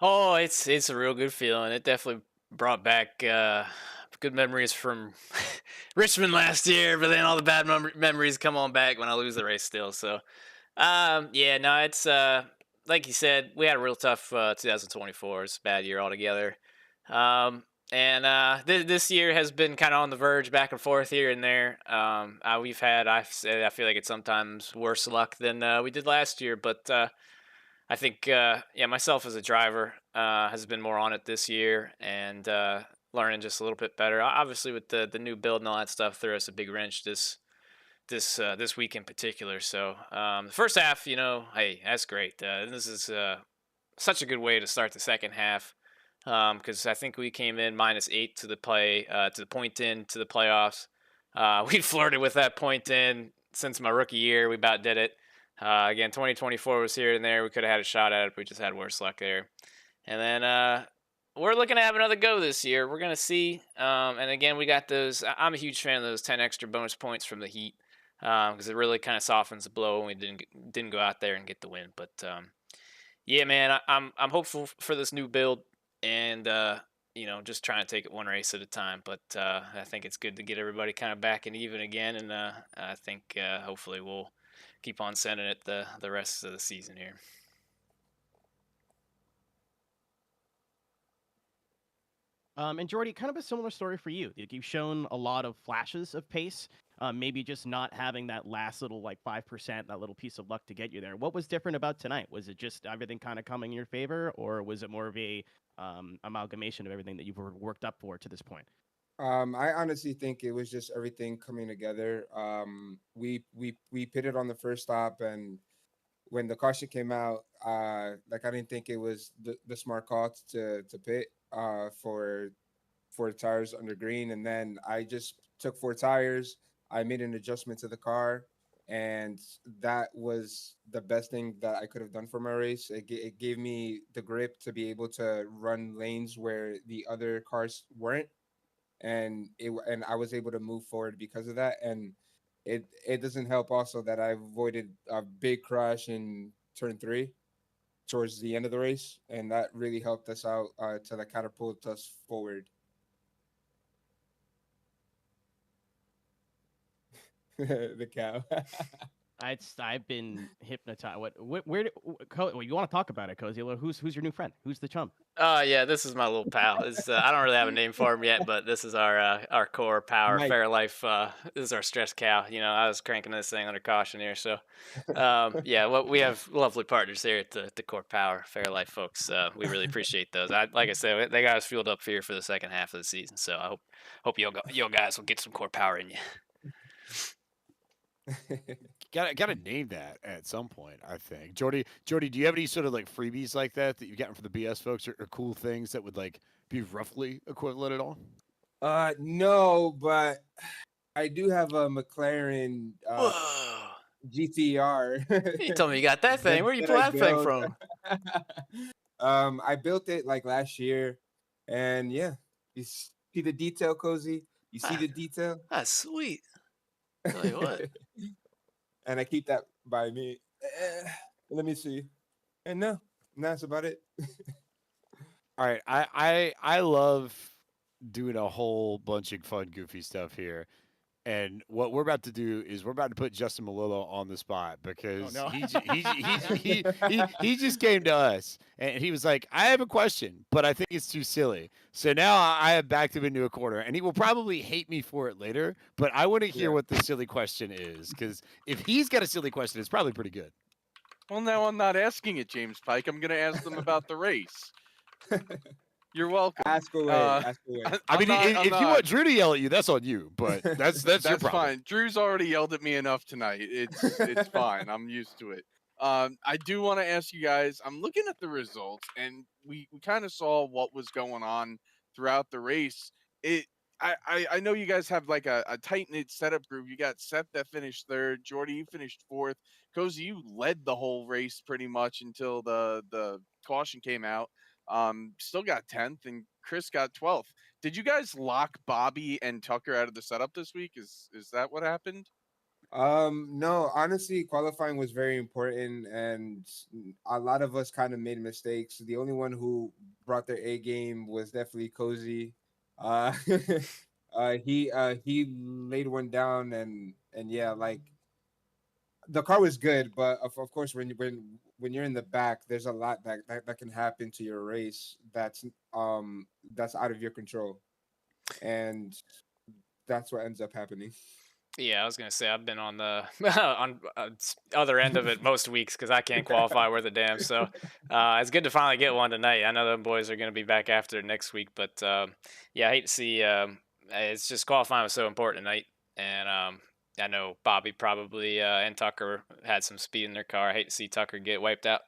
Oh, it's a real good feeling. It definitely brought back good memories from Richmond last year, but then all the bad memories come on back when I lose the race still. So, yeah, no, it's like you said, we had a real tough 2024. It's a bad year altogether. And this year has been kind of on the verge, back and forth here and there. We've had, I feel like it's sometimes worse luck than we did last year, but I think, yeah, myself as a driver has been more on it this year and learning just a little bit better. Obviously, with the new build and all that stuff, threw us a big wrench this week in particular. So the first half, hey, that's great. This is such a good way to start the second half because I think we came in -8 to the point in to the playoffs. We flirted with that point in since my rookie year. We about did it. Again, 2024 was here and there. We could have had a shot at it, but we just had worse luck there. And then we're looking to have another go this year. We're going to see. And again, we got those. I'm a huge fan of those 10 extra bonus points from the heat because it really kind of softens the blow when we didn't go out there and get the win. But yeah, man, I'm hopeful for this new build and just trying to take it one race at a time. But I think it's good to get everybody kind of back and even again, and I think hopefully we'll keep on sending it the rest of the season here. And Jordy, kind of a similar story for you. You've shown a lot of flashes of pace, maybe just not having that last little 5%, that little piece of luck to get you there. What was different about tonight? Was it just everything kind of coming in your favor, or was it more of a amalgamation of everything that you've worked up for to this point? I honestly think it was just everything coming together. We pitted on the first stop, and when the caution came out, I didn't think it was the smart call to pit for tires under green, and then I just took 4 tires. I made an adjustment to the car, and that was the best thing that I could have done for my race. It gave me the grip to be able to run lanes where the other cars weren't, and I was able to move forward because of that. And it doesn't help also that I avoided a big crash in turn 3 towards the end of the race, and that really helped us out to catapult us forward. The cow. I've been hypnotized. Where you want to talk about it, Cozy? Who's your new friend? Who's the chum? Yeah, this is my little pal. I don't really have a name for him yet, but this is our core power Mike. Fairlife. This is our stress cow. I was cranking this thing under caution here, so yeah. We have lovely partners here at the core power Fairlife folks. We really appreciate those. Like I said, they got us fueled up here for the second half of the season. So I hope you guys will get some core power in you. Gotta name that at some point, I think. Jordy, do you have any sort of freebies like that you've gotten from the BS folks, or cool things that would be roughly equivalent at all? No, but I do have a McLaren GTR. You told me you got that thing. Where you pull that thing from? I built it last year, and yeah, you see the detail, Cozy. You see the detail. That's sweet. Tell you what. And I keep that by me. Let me see. And no, that's about it. All right, I love doing a whole bunch of fun, goofy stuff here. And what we're about to do is we're about to put Justin Malillo on the spot because he just came to us and he was like, I have a question, but I think it's too silly. So now I have backed him into a corner, and he will probably hate me for it later, but I want to hear what the silly question is, because if he's got a silly question, it's probably pretty good. Well, now I'm not asking it, James Pike. I'm going to ask them about the race. You're welcome. Ask away. Ask away. I mean, if you want Drew to yell at you, that's on you. But that's your problem. Fine. Drew's already yelled at me enough tonight. It's fine. I'm used to it. I do want to ask you guys. I'm looking at the results, and we kind of saw what was going on throughout the race. I know you guys have a tight knit setup group. You got Seth that finished 3rd. Jordy, you finished 4th. Cozy, you led the whole race pretty much until the caution came out. Still got 10th, and Chris got 12th. Did you guys lock Bobby and Tucker out of the setup this week? Is that what happened? No, honestly, qualifying was very important, and a lot of us kind of made mistakes. The only one who brought their A game was definitely Cozy. He laid one down, and yeah, like the car was good, but of course when you're in the back, there's a lot that can happen to your race that's out of your control, and that's what ends up happening. Yeah, I was gonna say I've been on the on other end of it most weeks because I can't qualify worth a damn. So it's good to finally get one tonight. I know the boys are gonna be back after next week, but yeah, I hate to see. It's just qualifying was so important tonight, and I know Bobby probably and Tucker had some speed in their car. I hate to see Tucker get wiped out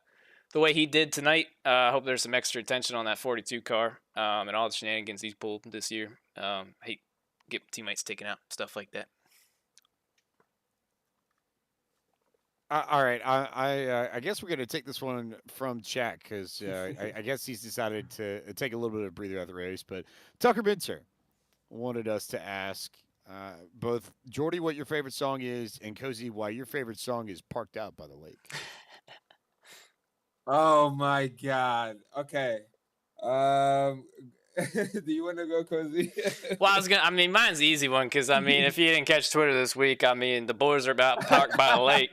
the way he did tonight. I hope there's some extra attention on that 42 car and all the shenanigans he's pulled this year. I hate get teammates taken out, stuff like that. All right, I guess we're gonna take this one from chat because I guess he's decided to take a little bit of a breather out of the race. But Tucker Binter wanted us to ask both Jordy what your favorite song is and Cozy why your favorite song is "Parked Out by the Lake." Oh my god. Okay. Um, do you want to go, Cozy? Well, I mean, mine's the easy one because I mean, if you didn't catch Twitter this week, I mean, the boys are about parked by the lake,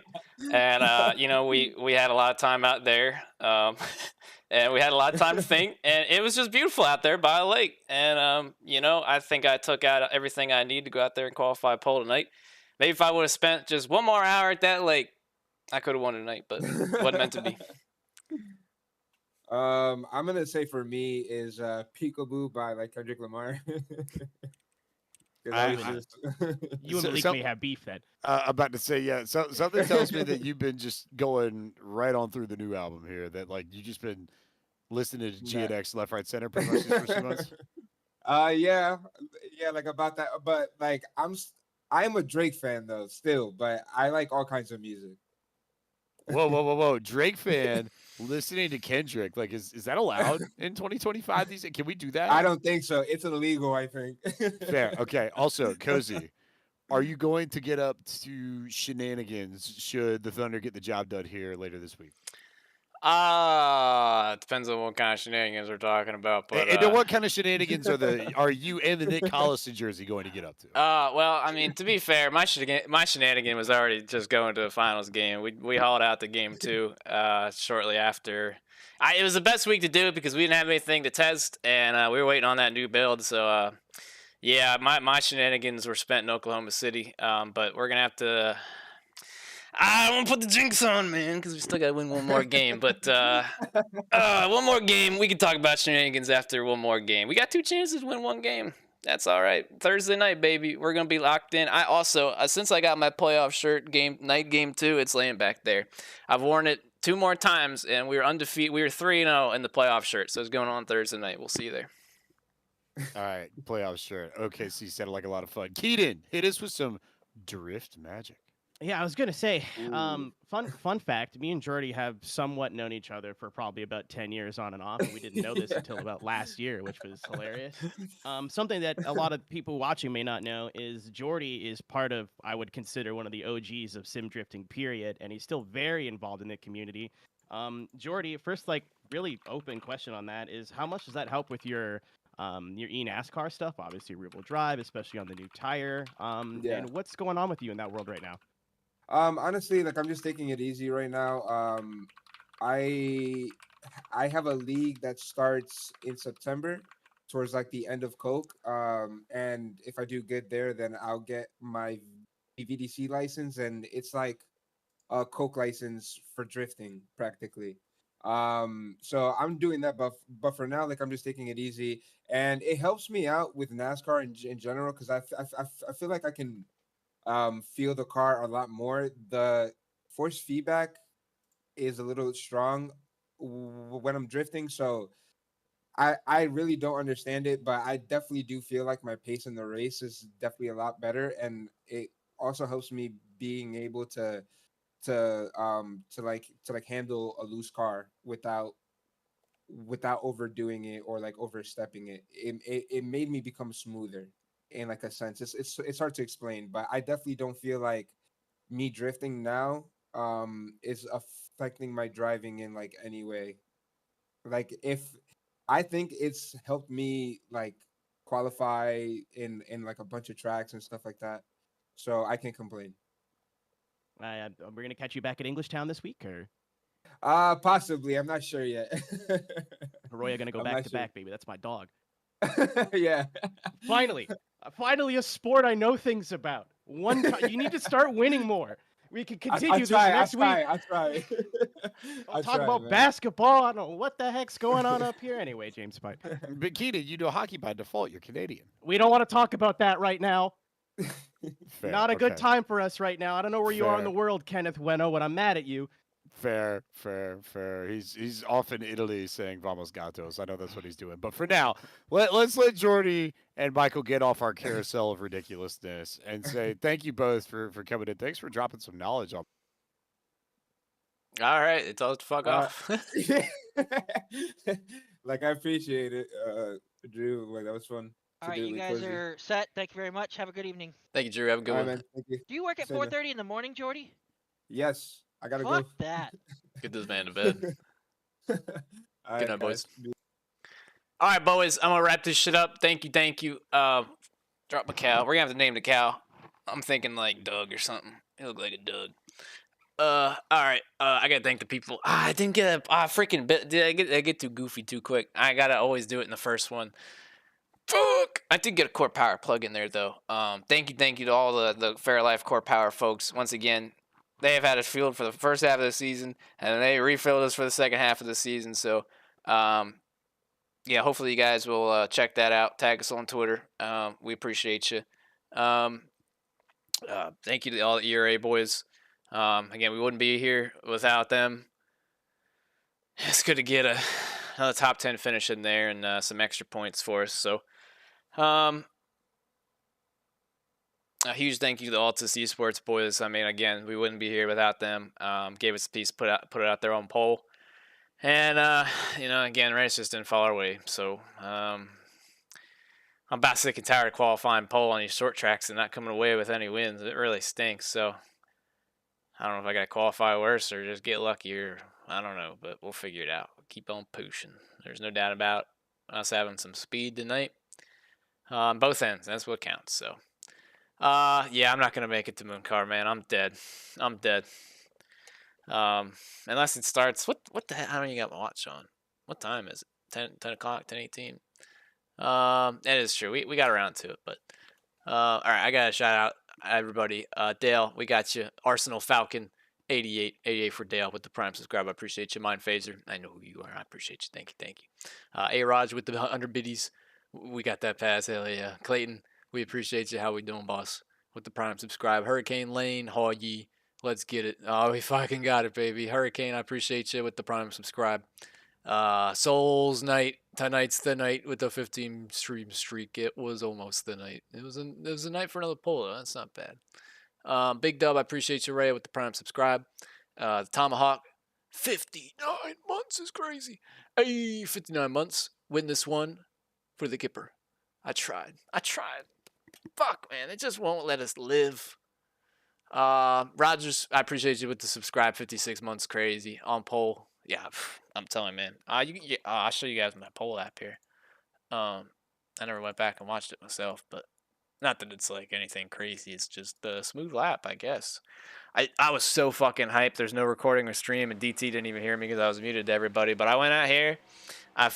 and you know, we had a lot of time out there, and we had a lot of time to think, and it was just beautiful out there by the lake, and you know, I think I took out everything I need to go out there and qualify pole tonight. Maybe if I would have spent just one more hour at that lake, I could have won tonight, but wasn't meant to be. I'm gonna say for me is Peekaboo by like Kendrick Lamar. 'Cause I was just You and Malik may have beef then. About to say, yeah. So something tells me that you've been just going right on through the new album here. That like you just been listening to GNX left, right, center pretty much these first 2 months. Yeah, like about that. But like I'm a Drake fan though, still. But I like all kinds of music. Whoa! Drake fan listening to Kendrick. Like, is that allowed in 2025? Can we do that? I don't think so. It's illegal, I think. Fair. Okay. Also, Cozy, are you going to get up to shenanigans should the Thunder get the job done here later this week? It depends on what kind of shenanigans we're talking about. But and what kind of shenanigans are you and the Nick Collison jersey going to get up to? Well, I mean, to be fair, my shenanigan was already just going to the finals game. We hauled out the game 2 shortly after. It was the best week to do it because we didn't have anything to test, and we were waiting on that new build. So, yeah, my shenanigans were spent in Oklahoma City. But we're gonna have to. I don't want to put the jinx on, man, because we still got to win one more game. But one more game. We can talk about shenanigans after one more game. We got 2 chances to win 1 game. That's all right. Thursday night, baby. We're going to be locked in. I also, since I got my playoff shirt, night game 2, it's laying back there. I've worn it 2 more times, and we were undefeated. We were 3-0 in the playoff shirt, so it's going on Thursday night. We'll see you there. All right, playoff shirt. Okay, so you sounded like a lot of fun. Keaton, hit us with some drift magic. Yeah, I was gonna say, fun fact. Me and Jordy have somewhat known each other for probably about 10 years on and off, and we didn't know this until about last year, which was hilarious. Something that a lot of people watching may not know is Jordy is part of, I would consider, one of the OGs of sim drifting, period, and he's still very involved in the community. Jordy, first, like, really open question on that is, how much does that help with your eNASCAR stuff? Obviously, rear-wheel drive, especially on the new tire. And what's going on with you in that world right now? Honestly, like I'm just taking it easy right now. I have a league that starts in September towards like the end of Coke. And if I do good there, then I'll get my VDC license, and it's like a Coke license for drifting practically. So I'm doing that, but for now, like I'm just taking it easy, and it helps me out with NASCAR in general because I feel like I can feel the car a lot more. The force feedback is a little strong when I'm drifting, so I really don't understand it, but I definitely do feel like my pace in the race is definitely a lot better, and it also helps me being able to handle a loose car without overdoing it or like overstepping it. It made me become smoother in like a sense. It's hard to explain, but I definitely don't feel like me drifting now is affecting my driving in like any way. Like if I think it's helped me like qualify in like a bunch of tracks and stuff like that. So I can't complain. We're gonna catch you back at Englishtown this week, or Possibly. I'm not sure yet. Roya gonna go I'm back not to sure. back, baby. That's my dog. Yeah. Finally, a sport I know things about. One time, you need to start winning more. We can continue this next week. I'll try. I'll talk about basketball. I don't know what the heck's going on up here. Anyway, James Pipe. But Keenan, you know hockey by default. You're Canadian. We don't want to talk about that right now. Fair, Not a good okay. time for us right now. I don't know where you are in Fair. the world, Kenneth Bueno, when I'm mad at you. Fair. He's off in Italy saying "Vamos Gatos." I know that's what he's doing. But for now, let's let Jordy and Michael get off our carousel of ridiculousness and say thank you both for coming in. Thanks for dropping some knowledge on. All right, it's all to fuck off. Like, I appreciate it, Drew. Like, that was fun. All right, you guys are set. Thank you very much. Have a good evening. Thank you, Drew. Have a good All right, one. man. Thank you. Do you work at Same here. 4:30 in the morning, Jordy? Yes, I gotta Fuck go. that. Get this man to bed. All Good right, night, boys. guys. All right, boys. I'm gonna wrap this shit up. Thank you. Drop my cow. We're gonna have to name the cow. I'm thinking like Doug or something. He look like a Doug. All right. I gotta thank the people. I didn't get a freaking bit. Did I get too goofy too quick? I gotta always do it in the first one. Fuck! I did get a Core Power plug in there though. Thank you to all the Fairlife Core Power folks. Once again, they have had us fueled for the first half of the season, and they refilled us for the second half of the season. So, yeah, hopefully you guys will check that out. Tag us on Twitter. We appreciate you. Thank you to all the ERA boys. Again, we wouldn't be here without them. It's good to get another top 10 finish in there and some extra points for us. So, a huge thank you to the Altus eSports boys. I mean, again, we wouldn't be here without them. Gave us a piece, put it out there on poll. And, again, race just didn't fall our way. So, I'm about sick and tired of qualifying pole on these short tracks and not coming away with any wins. It really stinks. So, I don't know if I got to qualify worse or just get lucky, or I don't know, but we'll figure it out. We'll keep on pushing. There's no doubt about us having some speed tonight. Both ends. That's what counts. So, yeah, I'm not going to make it to Mooncar, man. I'm dead. Unless it starts. What the hell? How many you got my watch on? What time is it? 10 o'clock, 10:18. That is true. We got around to it, but all right, I got to shout out everybody. Dale, we got you. Arsenal Falcon 88 for Dale with the Prime subscribe. I appreciate you. Mind Phaser, I know who you are. I appreciate you. Thank you. A-Raj with the 100 biddies. We got that pass. Hell yeah. Clayton, we appreciate you. How we doing, boss? With the Prime subscribe. Hurricane Lane, Hoggy, let's get it. Oh, we fucking got it, baby. Hurricane, I appreciate you with the Prime subscribe. Souls Night, tonight's the night with the 15 stream streak. It was almost the night. It was a night for another poll. That's not bad. Big Dub, I appreciate you, Ray, with the Prime subscribe. The Tomahawk, 59 months is crazy. Hey, 59 months. Win this one for the Kipper. I tried. Fuck, man. It just won't let us live. Rogers, I appreciate you with the subscribe. 56 months crazy. On poll. Yeah, I'm telling you, man. I'll show you guys my poll app here. I never went back and watched it myself, but not that it's like anything crazy. It's just a smooth lap, I guess. I was so fucking hyped. There's no recording or stream, and DT didn't even hear me because I was muted to everybody. But I went out here. I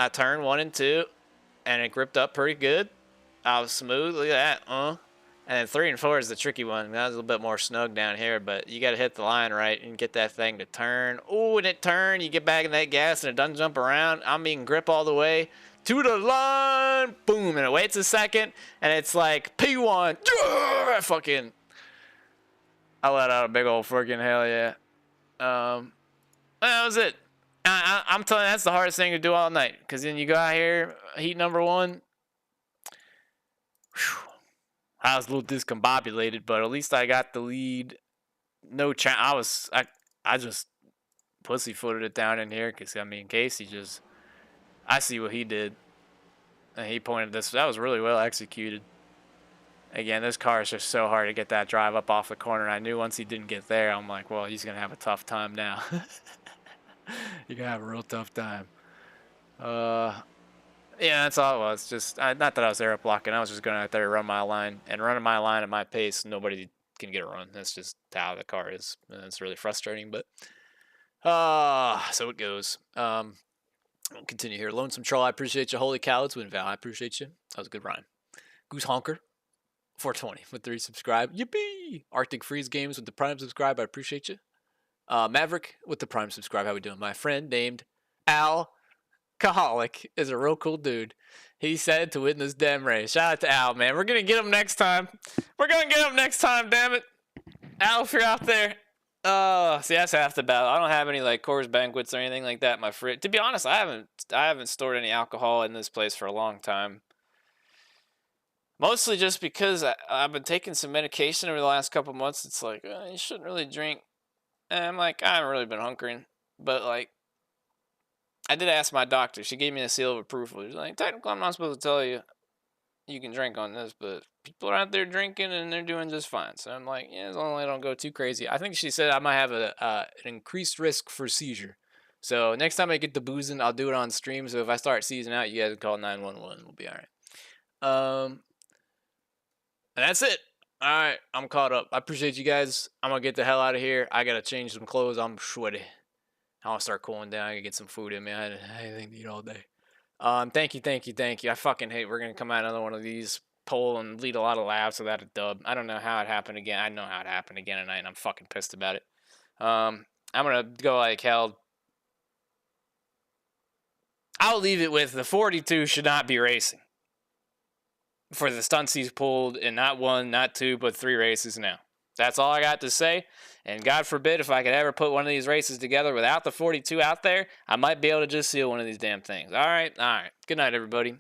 turned 1 and 2, and it gripped up pretty good. I was smooth. Look at that, And then 3 and 4 is the tricky one. That was a little bit more snug down here, but you got to hit the line right and get that thing to turn. Oh, and it turned. You get back in that gas, and it doesn't jump around. I mean, grip all the way to the line. Boom, and it waits a second, and it's like P1. I let out a big old freaking hell yeah. That was it. I'm telling you, that's the hardest thing to do all night, because then you go out here, heat number 1. Whew. I was a little discombobulated, but at least I got the lead. No chance. I just pussyfooted it down in here because, I mean, Casey I see what he did. And he pointed this. That was really well executed. Again, this car is just so hard to get that drive up off the corner. I knew once he didn't get there, I'm like, well, he's going to have a tough time now. You're going to have a real tough time. Yeah, that's all it was. Just not that I was air blocking. I was just going out there to run my line, and running my line at my pace, nobody can get a run. That's just how the car is. And it's really frustrating, but so it goes. I'll continue here. Lonesome Troll, I appreciate you. Holy cow, it's Win Val. I appreciate you. That was a good rhyme. Goose Honker, 420 with 3 subscribe. Yippee! Arctic Freeze Games with the Prime subscribe. I appreciate you. Maverick with the Prime subscribe. How we doing? My friend named Alcoholic is a real cool dude. He said to win this damn race. Shout out to Al, man. We're going to get him next time. We're going to get him next time, damn it. Al, if you're out there. See, that's half the battle. I don't have any like Coors Banquets or anything like that in my fridge. To be honest, I haven't stored any alcohol in this place for a long time. Mostly just because I've been taking some medication over the last couple months. It's like, you shouldn't really drink. And I'm like, I haven't really been hunkering. But, like, I did ask my doctor. She gave me a seal of approval. She's like, technically, I'm not supposed to tell you you can drink on this, but people are out there drinking and they're doing just fine. So I'm like, yeah, as long as I don't go too crazy. I think she said I might have an increased risk for seizure. So next time I get the boozing, I'll do it on stream. So if I start seizing out, you guys can call 911. We'll be all right. And that's it. All right, I'm caught up. I appreciate you guys. I'm going to get the hell out of here. I got to change some clothes. I'm sweaty. I want to start cooling down. I got to get some food in me. I had anything to eat all day. Thank you. I fucking hate we're going to come out another one of these, poll, and lead a lot of laps without a dub. I don't know how it happened again. I know how it happened again tonight, and I'm fucking pissed about it. I'm going to go like hell. I'll leave it with the 42 should not be racing. For the stunts he's pulled in not 1, not 2, but 3 races now. That's all I got to say. And God forbid if I could ever put one of these races together without the 42 out there, I might be able to just seal one of these damn things. All right. Good night, everybody.